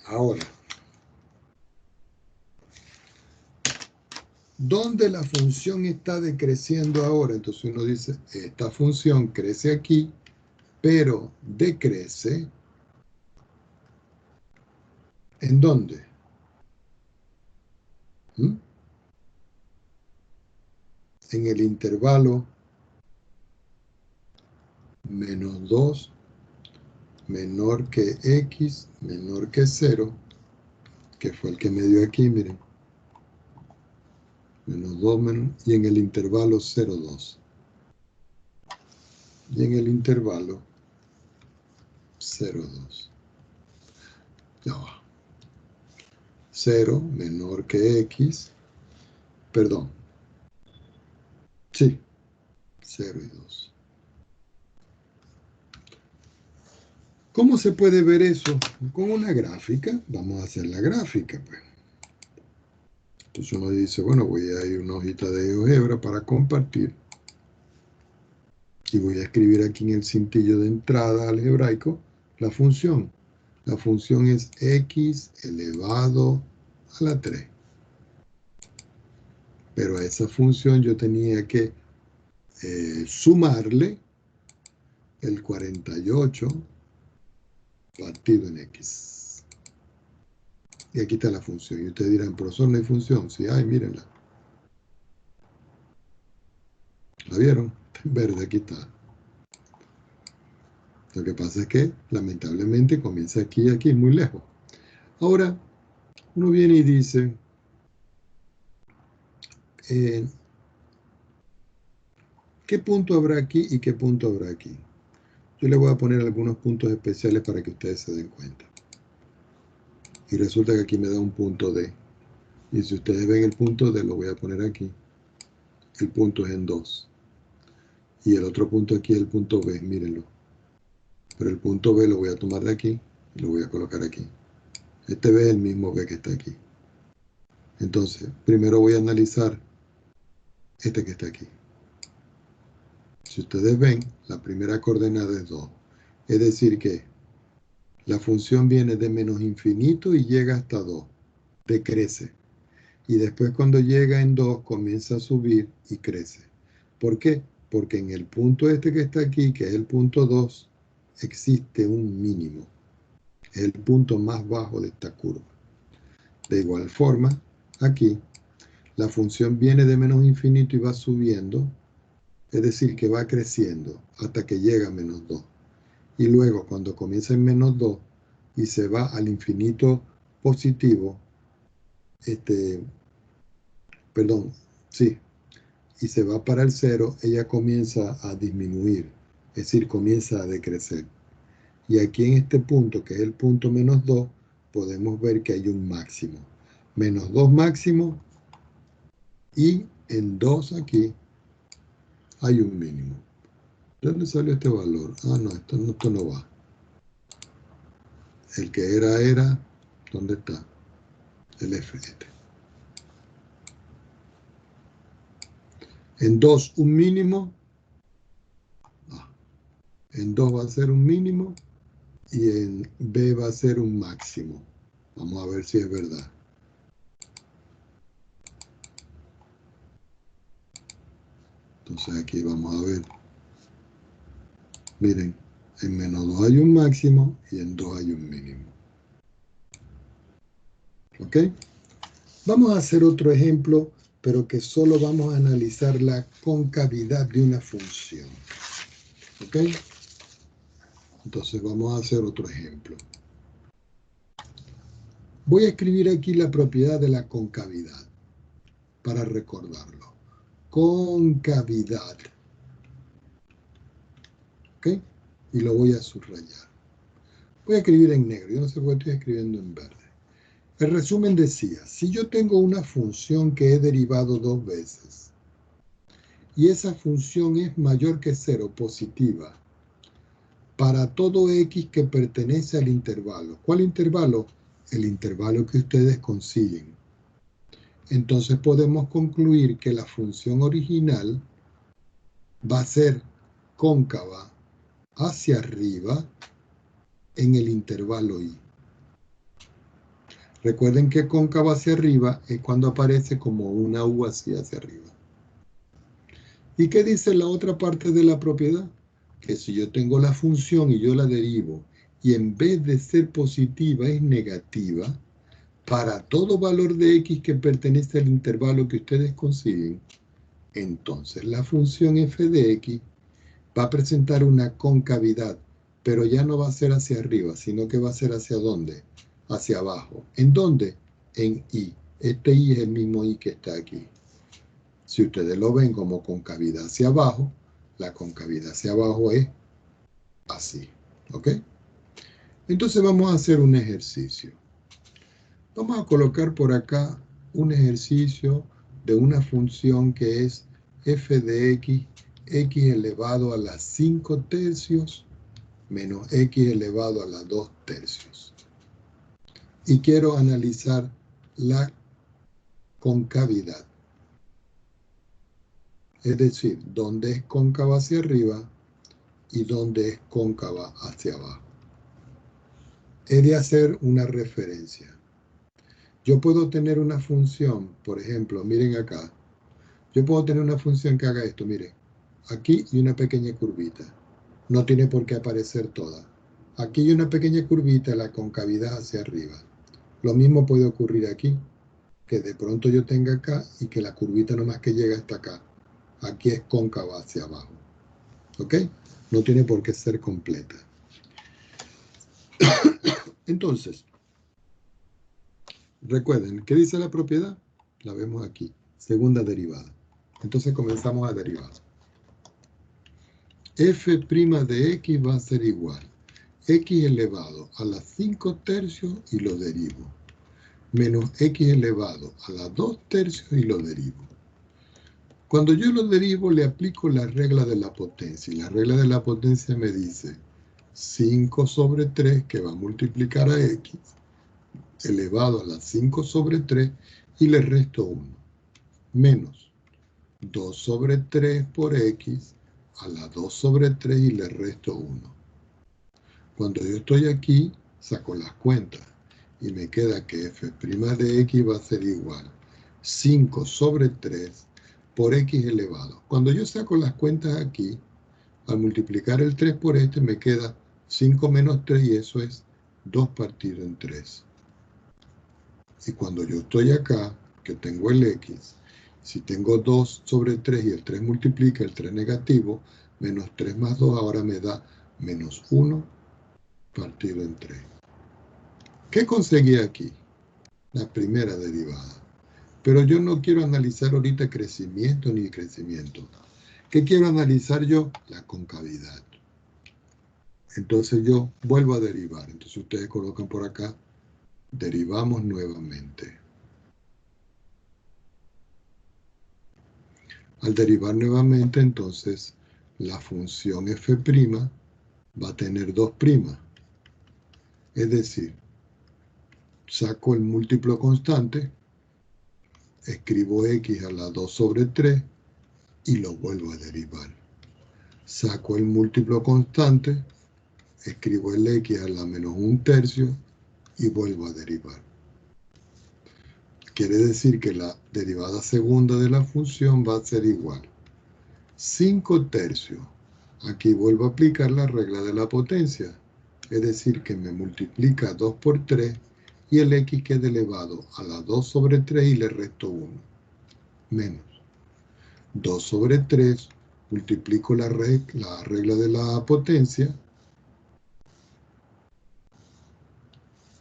Ahora, ¿dónde la función está decreciendo ahora? Entonces uno dice, esta función crece aquí, pero decrece. ¿En dónde? ¿Mm? En el intervalo menos 2 menor que x menor que 0, que fue el que me dio aquí, miren. Menos 2 y en el intervalo 0, 2. Y en el intervalo 0, 2. Ya va. 0 menor que x, perdón. Sí, 0 y 2. ¿Cómo se puede ver eso? Con una gráfica. Vamos a hacer la gráfica, pues. Entonces uno dice, bueno, voy a ir a una hojita de GeoGebra para compartir. Y voy a escribir aquí en el cintillo de entrada algebraico la función. La función es x elevado a la 3. Pero a esa función yo tenía que sumarle el 48 partido en x. Y aquí está la función. Y ustedes dirán, profesor, no hay función. Sí, hay, mírenla. ¿La vieron? Está en verde, aquí está. Lo que pasa es que, lamentablemente, comienza aquí y aquí, muy lejos. Ahora, uno viene y dice, ¿qué punto habrá aquí y qué punto habrá aquí? Yo le voy a poner algunos puntos especiales para que ustedes se den cuenta. Y resulta que aquí me da un punto D. Y si ustedes ven el punto D, lo voy a poner aquí. El punto es en 2. Y el otro punto aquí es el punto B, mírenlo. Pero el punto B lo voy a tomar de aquí y lo voy a colocar aquí. Este B es el mismo B que está aquí. Entonces, primero voy a analizar este que está aquí. Si ustedes ven, la primera coordenada es 2. Es decir que la función viene de menos infinito y llega hasta 2. Decrece. Y después cuando llega en 2 comienza a subir y crece. ¿Por qué? Porque en el punto este que está aquí, que es el punto 2, existe un mínimo. Es el punto más bajo de esta curva. De igual forma, aquí, la función viene de menos infinito y va subiendo, es decir, que va creciendo hasta que llega a menos 2. Y luego, cuando comienza en menos 2 y se va al infinito positivo, perdón, sí, y se va para el 0, ella comienza a disminuir, es decir, comienza a decrecer. Y aquí en este punto, que es el punto menos 2, podemos ver que hay un máximo. Menos 2 máximo y en 2 aquí hay un mínimo. ¿De dónde salió este valor? Ah, no, esto no va. El que era, ¿dónde está? El F este. En 2 un mínimo. En 2 va a ser un mínimo y en B va a ser un máximo. Vamos a ver si es verdad. Entonces aquí vamos a ver. Miren, en menos 2 hay un máximo y en 2 hay un mínimo. ¿Ok? Vamos a hacer otro ejemplo, pero que solo vamos a analizar la concavidad de una función. ¿Ok? Entonces vamos a hacer otro ejemplo. Voy a escribir aquí la propiedad de la concavidad para recordarlo. Concavidad. ¿Ok? Y lo voy a subrayar. Voy a escribir en negro. Yo no sé por qué estoy escribiendo en verde. El resumen decía, si yo tengo una función que he derivado 2 veces y esa función es mayor que 0, positiva, para todo x que pertenece al intervalo. ¿Cuál intervalo? El intervalo que ustedes consiguen. Entonces podemos concluir que la función original va a ser cóncava hacia arriba en el intervalo y. Recuerden que cóncava hacia arriba es cuando aparece como una U así hacia arriba. ¿Y qué dice la otra parte de la propiedad? Que si yo tengo la función y yo la derivo y en vez de ser positiva es negativa, para todo valor de x que pertenece al intervalo que ustedes consiguen, entonces la función f de x va a presentar una concavidad, pero ya no va a ser hacia arriba, sino que va a ser hacia dónde, hacia abajo. ¿En dónde? En y. Este y es el mismo y que está aquí. Si ustedes lo ven como concavidad hacia abajo, la concavidad hacia abajo es así. ¿Ok? Entonces vamos a hacer un ejercicio. Vamos a colocar por acá un ejercicio de una función que es f de x, x elevado a la 5 tercios menos x elevado a la 2 tercios. Y quiero analizar la concavidad. Es decir, dónde es cóncava hacia arriba y dónde es cóncava hacia abajo. He de hacer una referencia. Yo puedo tener una función, por ejemplo, miren acá. Yo puedo tener una función que haga esto, miren. Aquí y una pequeña curvita. No tiene por qué aparecer toda. Aquí hay una pequeña curvita, la concavidad hacia arriba. Lo mismo puede ocurrir aquí, que de pronto yo tenga acá y que la curvita nomás que llega hasta acá. Aquí es cóncava hacia abajo. ¿Ok? No tiene por qué ser completa. Entonces, recuerden, ¿qué dice la propiedad? La vemos aquí, segunda derivada. Entonces comenzamos a derivar. F' de x va a ser igual x elevado a la 5 tercios y lo derivo, menos x elevado a la 2 tercios y lo derivo. Cuando yo lo derivo, le aplico la regla de la potencia. Y la regla de la potencia me dice 5 sobre 3, que va a multiplicar a x, elevado a la 5 sobre 3, y le resto 1. Menos 2 sobre 3 por x, a la 2 sobre 3 y le resto 1. Cuando yo estoy aquí, saco las cuentas. Y me queda que f' de x va a ser igual 5 sobre 3 por x elevado. Cuando yo saco las cuentas aquí, al multiplicar el 3 por este, me queda 5 menos 3 y eso es 2 partido en 3. Y cuando yo estoy acá, que tengo el x, si tengo 2 sobre 3 y el 3 multiplica, el 3 negativo, menos 3 más 2 ahora me da menos 1 partido en 3. ¿Qué conseguí aquí? La primera derivada. Pero yo no quiero analizar ahorita crecimiento ni crecimiento. ¿Qué quiero analizar yo? La concavidad. Entonces yo vuelvo a derivar. Entonces ustedes colocan por acá, derivamos nuevamente. Al derivar nuevamente, entonces, la función f' va a tener 2'. Es decir, saco el múltiplo constante, escribo x a la 2 sobre 3 y lo vuelvo a derivar. Saco el múltiplo constante, escribo el x a la menos 1/3 y vuelvo a derivar. Quiere decir que la derivada segunda de la función va a ser igual. 5/3. Aquí vuelvo a aplicar la regla de la potencia. Es decir, que me multiplica 2 por 3 y el x queda elevado a la 2 sobre 3 y le resto 1. Menos 2 sobre 3, multiplico la regla de la potencia.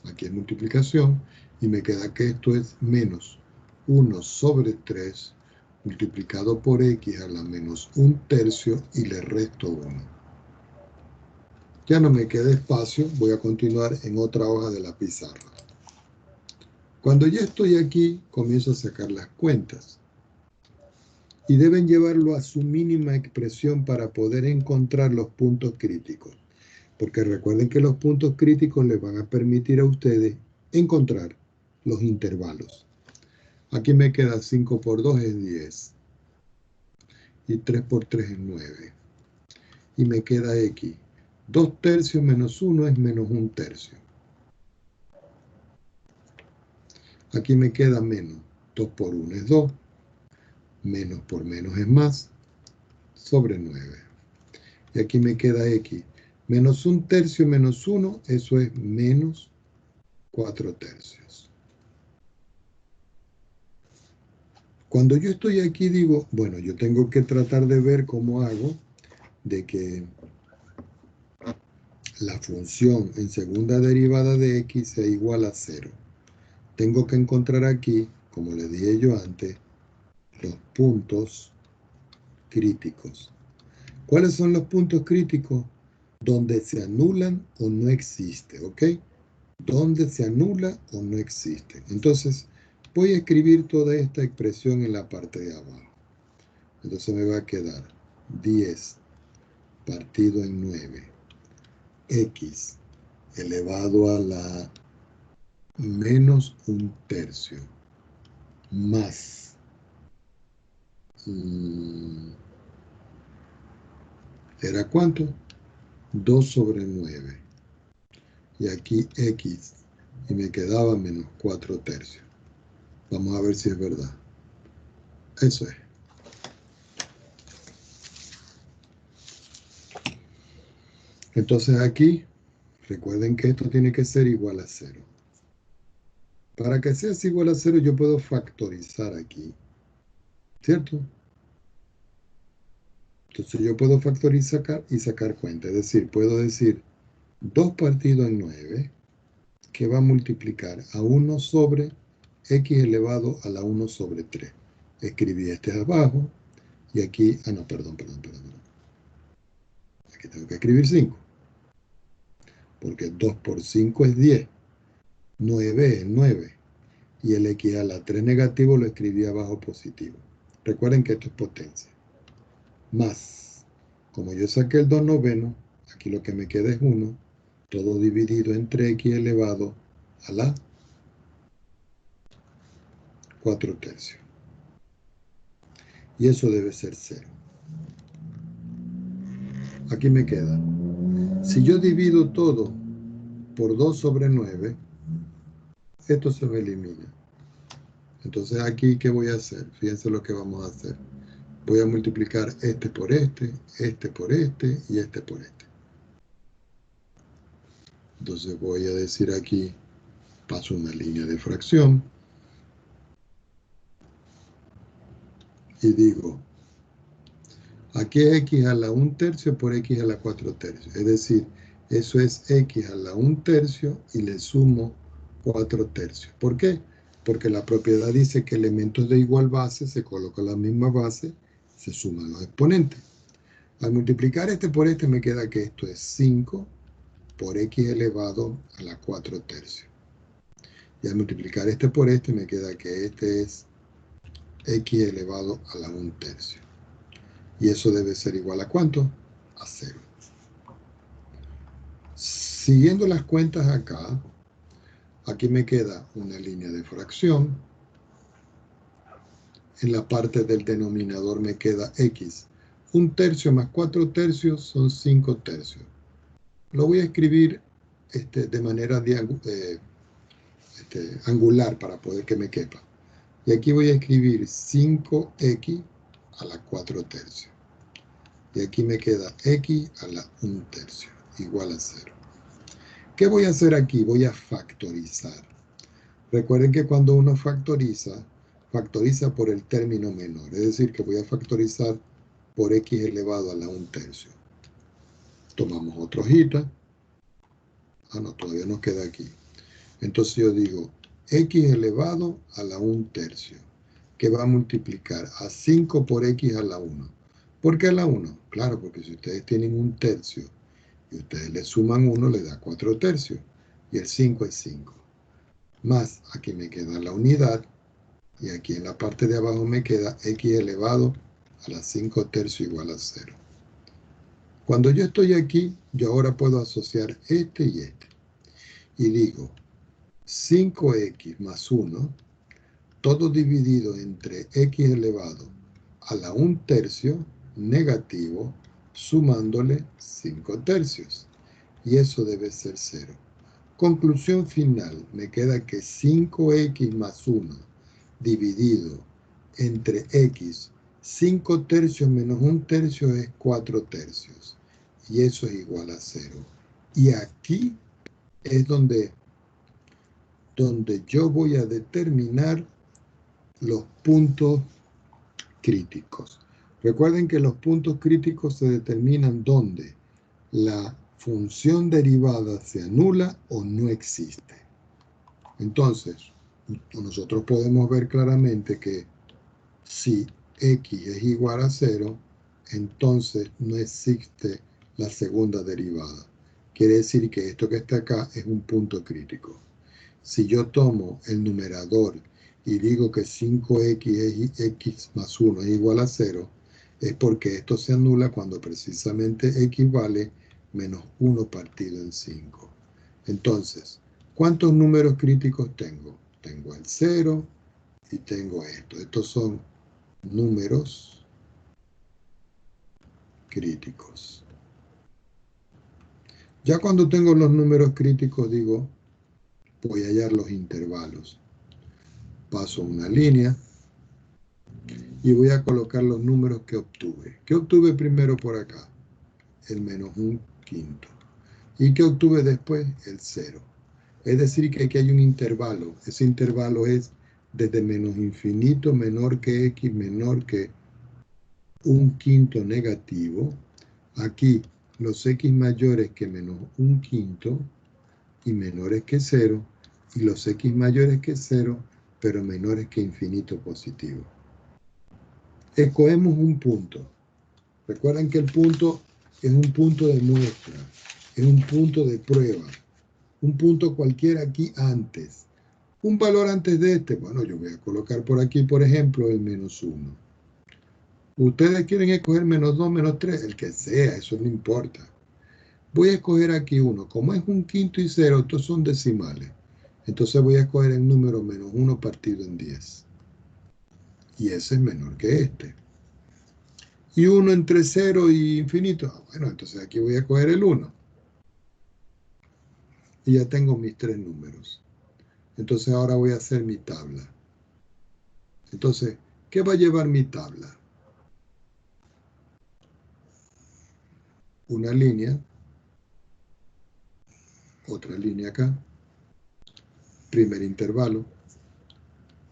Aquí es multiplicación y me queda que esto es menos 1 sobre 3 multiplicado por x a la menos 1/3 y le resto 1. Ya no me queda espacio, voy a continuar en otra hoja de la pizarra. Cuando ya estoy aquí, comienzo a sacar las cuentas. Y deben llevarlo a su mínima expresión para poder encontrar los puntos críticos. Porque recuerden que los puntos críticos les van a permitir a ustedes encontrar los intervalos. Aquí me queda 5 por 2 es 10. Y 3 por 3 es 9. Y me queda x. 2/3 menos 1 es menos 1/3. Aquí me queda menos. 2 por 1 es 2. Menos por menos es más. Sobre 9. Y aquí me queda x. Menos 1/3 menos 1, eso es menos 4/3. Cuando yo estoy aquí digo, bueno, yo tengo que tratar de ver cómo hago de que la función en segunda derivada de x sea igual a 0. Tengo que encontrar aquí, como le dije yo antes, los puntos críticos. ¿Cuáles son los puntos críticos? Donde se anulan o no existe, ¿ok? Donde se anula o no existe. Entonces, voy a escribir toda esta expresión en la parte de abajo. Entonces me va a quedar 10 partido en 9, x elevado a la menos 1/3, más ¿era cuánto? 2 sobre 9. Y aquí x, y me quedaba menos 4/3. Vamos a ver si es verdad. Eso es. Entonces aquí, recuerden que esto tiene que ser igual a 0. Para que sea igual a 0, yo puedo factorizar aquí, ¿cierto? Entonces yo puedo factorizar y sacar cuenta. Es decir, puedo decir 2 partido en 9, que va a multiplicar a 1 sobre x elevado a la 1 sobre 3. Escribí este abajo y aquí, no, perdón. Aquí tengo que escribir 5. Porque 2 por 5 es 10. 9 es 9. Y el x a la 3 negativo lo escribí abajo positivo. Recuerden que esto es potencia. Más, como yo saqué el 2 noveno, aquí lo que me queda es 1, todo dividido entre x elevado a la 4/3. Y eso debe ser 0. Aquí me queda. Si yo divido todo por 2 sobre 9, esto se me elimina. Entonces aquí, ¿qué voy a hacer? Fíjense lo que vamos a hacer. Voy a multiplicar este por este, este por este y este por este. Entonces voy a decir aquí, paso una línea de fracción y digo, aquí es x a la 1/3 por x a la 4/3. Es decir, eso es x a la 1/3 y le sumo 4/3. ¿Por qué? Porque la propiedad dice que elementos de igual base se colocan la misma base, se suman los exponentes. Al multiplicar este por este me queda que esto es 5 por x elevado a la 4/3. Y al multiplicar este por este me queda que este es x elevado a la 1/3. Y eso debe ser igual a ¿cuánto? A 0. Siguiendo las cuentas acá, aquí me queda una línea de fracción. en la parte del denominador me queda x. 1/3 más 4/3 son 5/3. Lo voy a escribir de manera angular para poder que me quepa. Y aquí voy a escribir 5x a la 4/3. Y aquí me queda x a la 1/3 igual a 0. ¿Qué voy a hacer aquí? Voy a factorizar. Recuerden que cuando uno factoriza por el término menor. Es decir, que voy a factorizar por x elevado a la 1/3. Tomamos otra hojita. Ah, no, todavía nos queda aquí. Entonces yo digo x elevado a la 1/3, que va a multiplicar a 5 por x a la 1. ¿Por qué a la 1? Claro, porque si ustedes tienen 1/3 y ustedes le suman 1, le da 4/3. Y el 5 es 5. Más, aquí me queda la unidad. Y aquí en la parte de abajo me queda x elevado a la 5/3 igual a 0. Cuando yo estoy aquí, yo ahora puedo asociar este y este. Y digo, 5x más 1, todo dividido entre x elevado a la 1/3 negativo, sumándole 5/3. Y eso debe ser 0. Conclusión final, me queda que 5x más 1 dividido entre x, 5/3 menos 1/3 es 4/3. Y eso es igual a 0. Y aquí es donde yo voy a determinar los puntos críticos. Recuerden que los puntos críticos se determinan donde la función derivada se anula o no existe. Entonces, nosotros podemos ver claramente que si x es igual a 0, entonces no existe la segunda derivada. Quiere decir que esto que está acá es un punto crítico. Si yo tomo el numerador y digo que 5x es x más 1 es igual a 0, es porque esto se anula cuando precisamente x vale menos 1 partido en 5. Entonces, ¿cuántos números críticos tengo? Tengo el 0 y tengo esto. Estos son números críticos. Ya cuando tengo los números críticos digo, voy a hallar los intervalos. Paso una línea y voy a colocar los números que obtuve. ¿Qué obtuve primero por acá? El menos 1/5. ¿Y qué obtuve después? El 0. Es decir, que aquí hay un intervalo. Ese intervalo es desde menos infinito menor que x menor que 1/5 negativo. Aquí los x mayores que menos 1/5 y menores que 0. Y los x mayores que 0 pero menores que infinito positivo. Escogemos un punto. Recuerden que el punto es un punto de muestra, es un punto de prueba, un punto cualquiera aquí antes. Un valor antes de este, bueno, yo voy a colocar por aquí, por ejemplo, el menos 1. Ustedes quieren escoger menos 2, menos 3, el que sea, eso no importa. Voy a escoger aquí 1. Como es 1/5 y 0, estos son decimales. Entonces voy a escoger el número menos 1 partido en 10. Y ese es menor que este. Y 1 entre 0 y infinito. Bueno, entonces aquí voy a coger el 1. Y ya tengo mis 3 números. Entonces ahora voy a hacer mi tabla. Entonces, ¿qué va a llevar mi tabla? Una línea, otra línea acá, primer intervalo,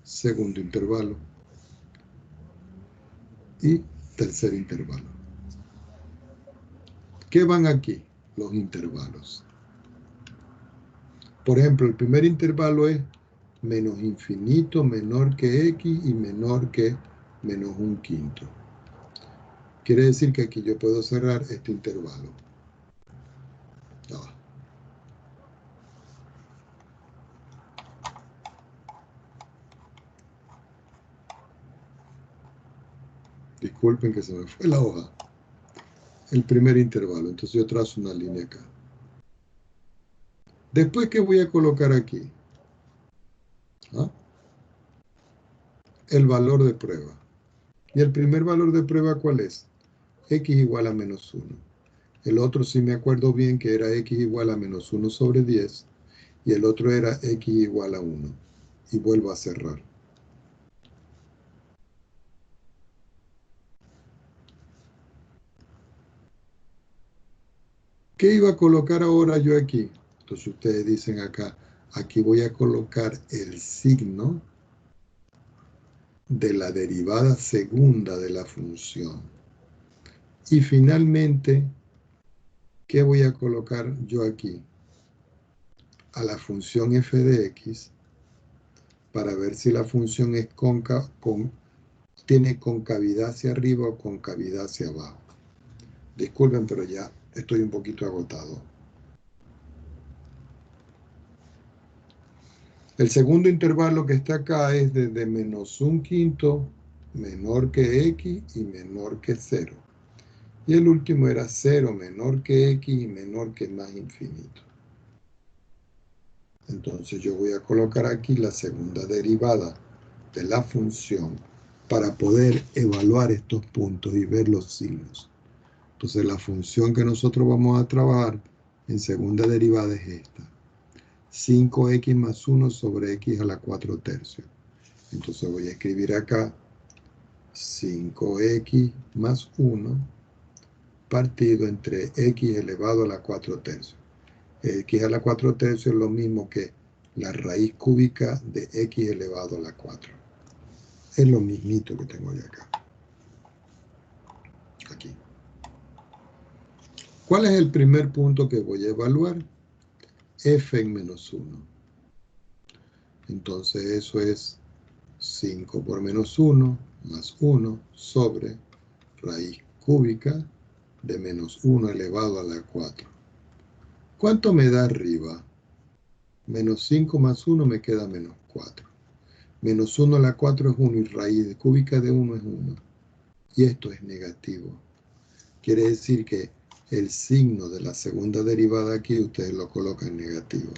segundo intervalo y tercer intervalo. ¿Qué van aquí? Los intervalos. Por ejemplo, el primer intervalo es menos infinito menor que x y menor que menos 1/5. Quiere decir que aquí yo puedo cerrar este intervalo. No. Disculpen que se me fue la hoja. El primer intervalo. Entonces yo trazo una línea acá. Después, ¿qué voy a colocar aquí? ¿Ah? el valor de prueba. ¿Y el primer valor de prueba cuál es? X igual a menos 1. El otro, si me acuerdo bien, que era X igual a menos 1 sobre 10. Y el otro era X igual a 1. Y vuelvo a cerrar. ¿Qué iba a colocar ahora yo aquí? Entonces ustedes dicen acá, aquí voy a colocar el signo de la derivada segunda de la función. Y finalmente, ¿qué voy a colocar yo aquí? A la función f de x para ver si la función es tiene concavidad hacia arriba o concavidad hacia abajo. Disculpen, pero ya estoy un poquito agotado. El segundo intervalo que está acá es desde menos un quinto menor que x y menor que 0. Y el último era 0 menor que x y menor que más infinito. Entonces yo voy a colocar aquí la segunda derivada de la función para poder evaluar estos puntos y ver los signos. Entonces la función que nosotros vamos a trabajar en segunda derivada es esta. 5x más 1 sobre x a la 4 tercios. Entonces voy a escribir acá 5x más 1 partido entre x elevado a la 4 tercios. X a la 4 tercios es lo mismo que la raíz cúbica de x elevado a la 4. Es lo mismito que tengo yo acá. Aquí. ¿Cuál es el primer punto que voy a evaluar? F en menos 1. Entonces eso es 5 por menos 1 más 1 sobre raíz cúbica de menos 1 elevado a la 4. ¿Cuánto me da arriba? Menos 5 más 1 me queda menos 4. Menos 1 a la 4 es 1 y raíz cúbica de 1 es 1. Y esto es negativo. Quiere decir que el signo de la segunda derivada aquí ustedes lo colocan negativo.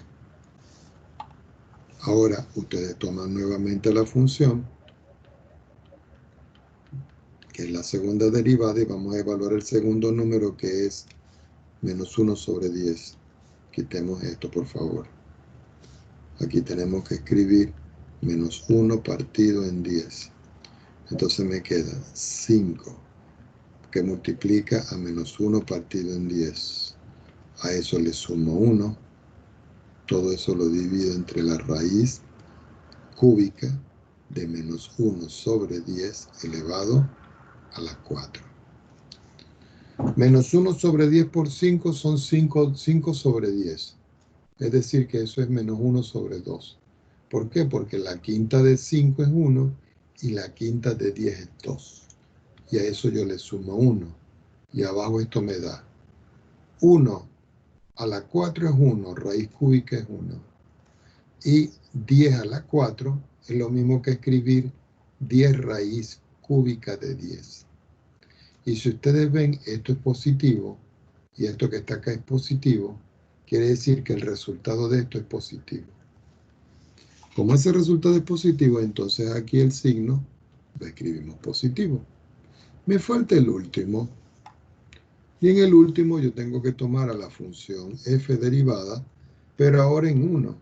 Ahora ustedes toman nuevamente la función, que es la segunda derivada, y vamos a evaluar el segundo número, que es menos 1 sobre 10. Quitemos esto, por favor. Aquí tenemos que escribir menos 1 partido en 10. Entonces me queda 5, que multiplica a menos 1 partido en 10. A eso le sumo 1. Todo eso lo divido entre la raíz cúbica de menos 1 sobre 10 elevado a la 4. Menos 1 sobre 10 por 5 son 5 sobre 10. Es decir, que eso es menos 1 sobre 2. ¿Por qué? Porque la quinta de 5 es 1 y la quinta de 10 es 2. Y a eso yo le sumo 1. Y abajo esto me da 1 a la 4 es 1, raíz cúbica es 1. Y 10 a la 4 es lo mismo que escribir 10 raíz cúbica de 10. Y si ustedes ven, esto es positivo y esto que está acá es positivo, quiere decir que el resultado de esto es positivo. Como ese resultado es positivo, entonces aquí el signo lo escribimos positivo. Me falta el último. Y en el último yo tengo que tomar a la función f derivada, pero ahora en 1.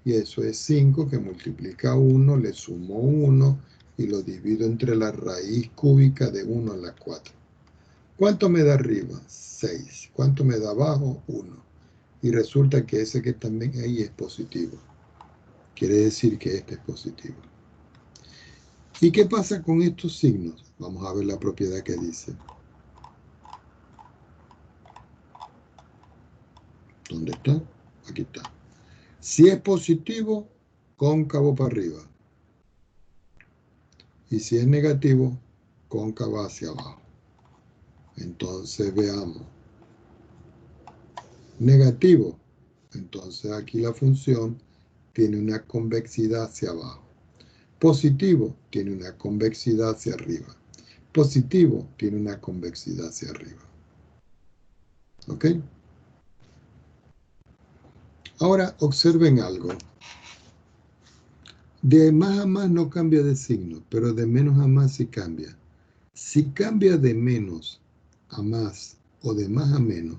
Y eso es 5 que multiplica 1, le sumo 1 y lo divido entre la raíz cúbica de 1 a la 4. ¿Cuánto me da arriba? 6. ¿Cuánto me da abajo? 1. Y resulta que ese que también ahí es positivo. Quiere decir que este es positivo. ¿Y qué pasa con estos signos? Vamos a ver la propiedad que dice. ¿Dónde está? Aquí está. Si es positivo, cóncavo para arriba. Y si es negativo, cóncavo hacia abajo. Entonces veamos. Negativo. Entonces aquí la función tiene una convexidad hacia abajo. Positivo tiene una convexidad hacia arriba. Positivo tiene una convexidad hacia arriba. ¿Ok? Ahora observen algo. De más a más no cambia de signo, pero de menos a más sí cambia. Si cambia de menos a más o de más a menos,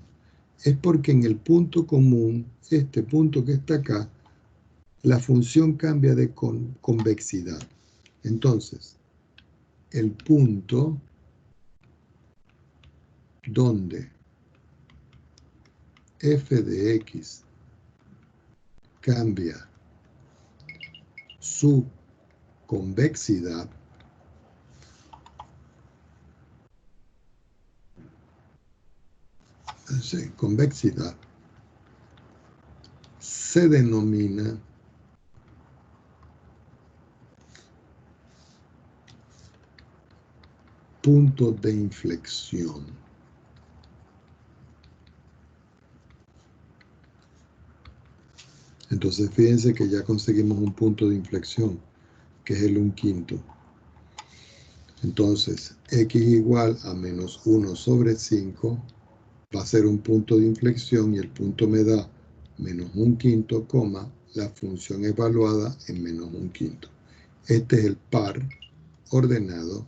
es porque en el punto común, este punto que está acá, la función cambia de convexidad. Entonces, el punto donde f de x cambia su convexidad, se denomina punto de inflexión. Entonces fíjense que ya conseguimos un punto de inflexión, que es el 1/5. Entonces, x igual a menos 1 sobre 5 va a ser un punto de inflexión y el punto me da menos 1/5, coma, la función evaluada en menos 1/5. Este es el par ordenado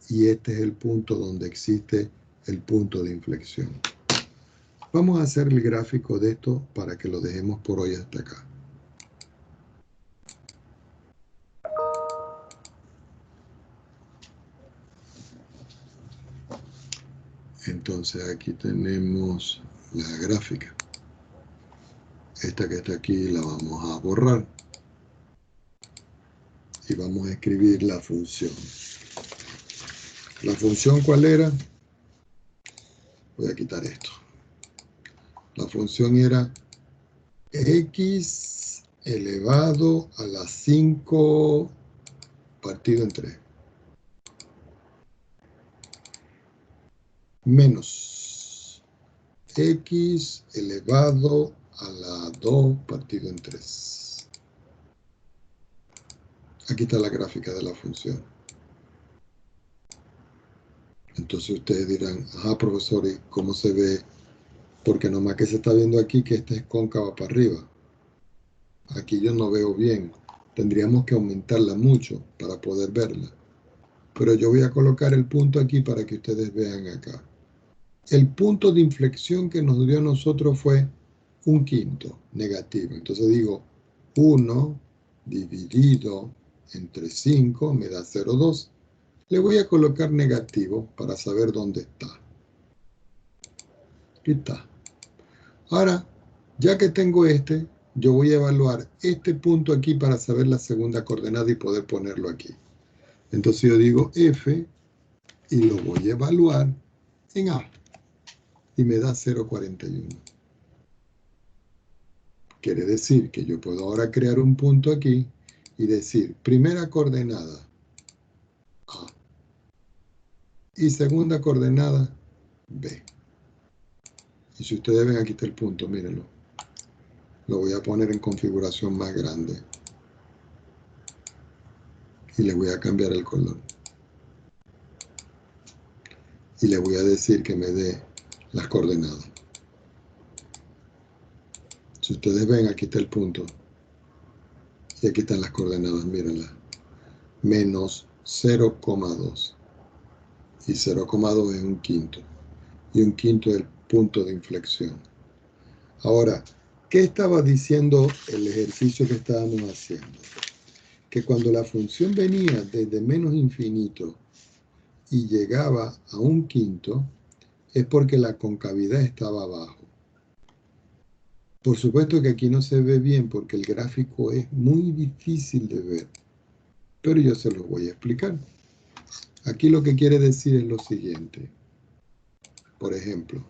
y este es el punto donde existe el punto de inflexión. Vamos a hacer el gráfico de esto para que lo dejemos por hoy hasta acá. Entonces aquí tenemos la gráfica. Esta que está aquí la vamos a borrar. Y vamos a escribir la función. ¿La función cuál era? Voy a quitar esto. La función era x elevado a la 5 partido en 3. Menos x elevado a la 2 partido en 3. Aquí está la gráfica de la función. Entonces ustedes dirán, ajá, profesor, ¿y cómo se ve? Porque nomás que se está viendo aquí que esta es cóncava para arriba. Aquí yo no veo bien. Tendríamos que aumentarla mucho para poder verla. Pero yo voy a colocar el punto aquí para que ustedes vean acá. El punto de inflexión que nos dio a nosotros fue 1/5 negativo. Entonces digo 1 dividido entre 5 me da 0,2. Le voy a colocar negativo para saber dónde está. Aquí está. Ahora, ya que tengo este, yo voy a evaluar este punto aquí para saber la segunda coordenada y poder ponerlo aquí. Entonces yo digo f y lo voy a evaluar en A. Y me da 0,41. Quiere decir que yo puedo ahora crear un punto aquí y decir primera coordenada A y segunda coordenada B. Y si ustedes ven, aquí está el punto, mírenlo. Lo voy a poner en configuración más grande. Y le voy a cambiar el color. Y le voy a decir que me dé las coordenadas. Si ustedes ven, aquí está el punto. Y aquí están las coordenadas, mírenlas. Menos 0,2. Y 0,2 es 1/5. Y 1/5 es el punto de inflexión. Ahora, ¿qué estaba diciendo el ejercicio que estábamos haciendo? Que cuando la función venía desde menos infinito y llegaba a 1/5, es porque la concavidad estaba abajo. Por supuesto que aquí no se ve bien porque el gráfico es muy difícil de ver, pero yo se los voy a explicar. Aquí lo que quiere decir es lo siguiente. Por ejemplo,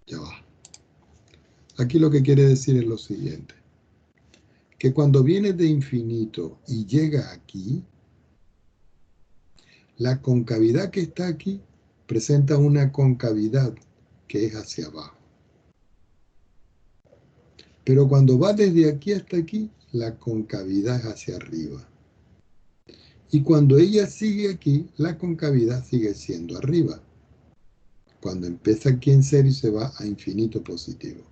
ya va. Aquí lo que quiere decir es lo siguiente. Que cuando viene de infinito y llega aquí, la concavidad que está aquí presenta una concavidad que es hacia abajo. Pero cuando va desde aquí hasta aquí, la concavidad es hacia arriba. Y cuando ella sigue aquí, la concavidad sigue siendo arriba. Cuando empieza aquí en cero y se va a infinito positivo.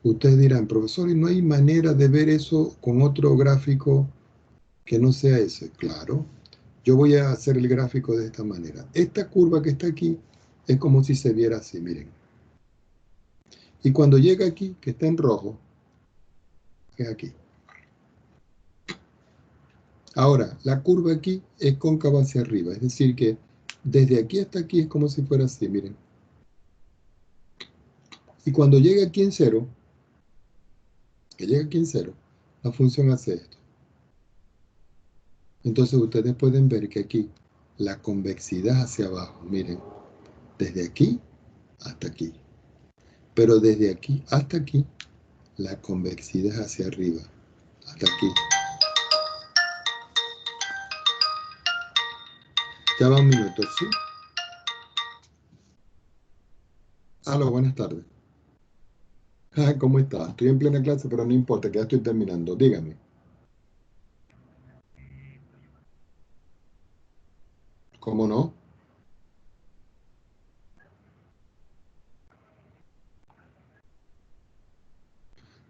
Ustedes dirán, profesor, ¿y no hay manera de ver eso con otro gráfico que no sea ese, claro. Yo voy a hacer el gráfico de esta manera. Esta curva que está aquí es como si se viera así, miren. Y cuando llega aquí, que está en rojo, es aquí. Ahora, la curva aquí es cóncava hacia arriba, es decir que desde aquí hasta aquí es como si fuera así, miren. Y cuando llega aquí en cero, que llega aquí en cero, la función hace esto. Entonces ustedes pueden ver que aquí la convexidad hacia abajo, miren, desde aquí hasta aquí. Pero desde aquí hasta aquí, la convexidad hacia arriba, hasta aquí. Ya va un minuto, ¿sí? Aló, buenas tardes. ¿Cómo está? Estoy en plena clase, pero no importa, que ya estoy terminando. Dígame. ¿Cómo no?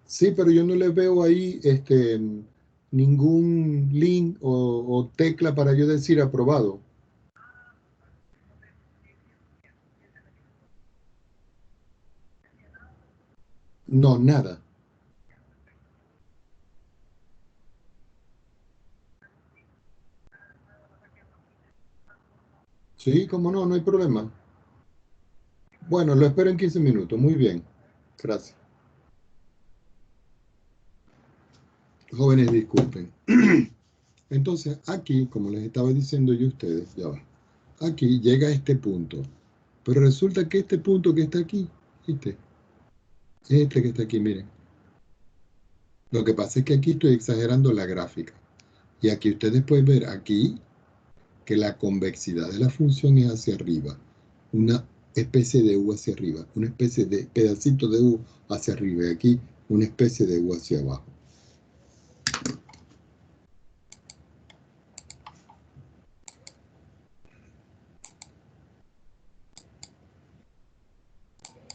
Sí, pero yo no le veo ahí ningún link o tecla para yo decir aprobado. No, nada. Sí, cómo no, no hay problema. Bueno, lo espero en 15 minutos. Muy bien. Gracias. Jóvenes, disculpen. Entonces, aquí, como les estaba diciendo yo a ustedes, ya va. Aquí llega a este punto. Pero resulta que este punto que está aquí, ¿viste? Este que está aquí, miren. Lo que pasa es que aquí estoy exagerando la gráfica. Y aquí ustedes pueden ver aquí que la convexidad de la función es hacia arriba. Una especie de U hacia arriba. Una especie de pedacito de U hacia arriba. Y aquí una especie de U hacia abajo.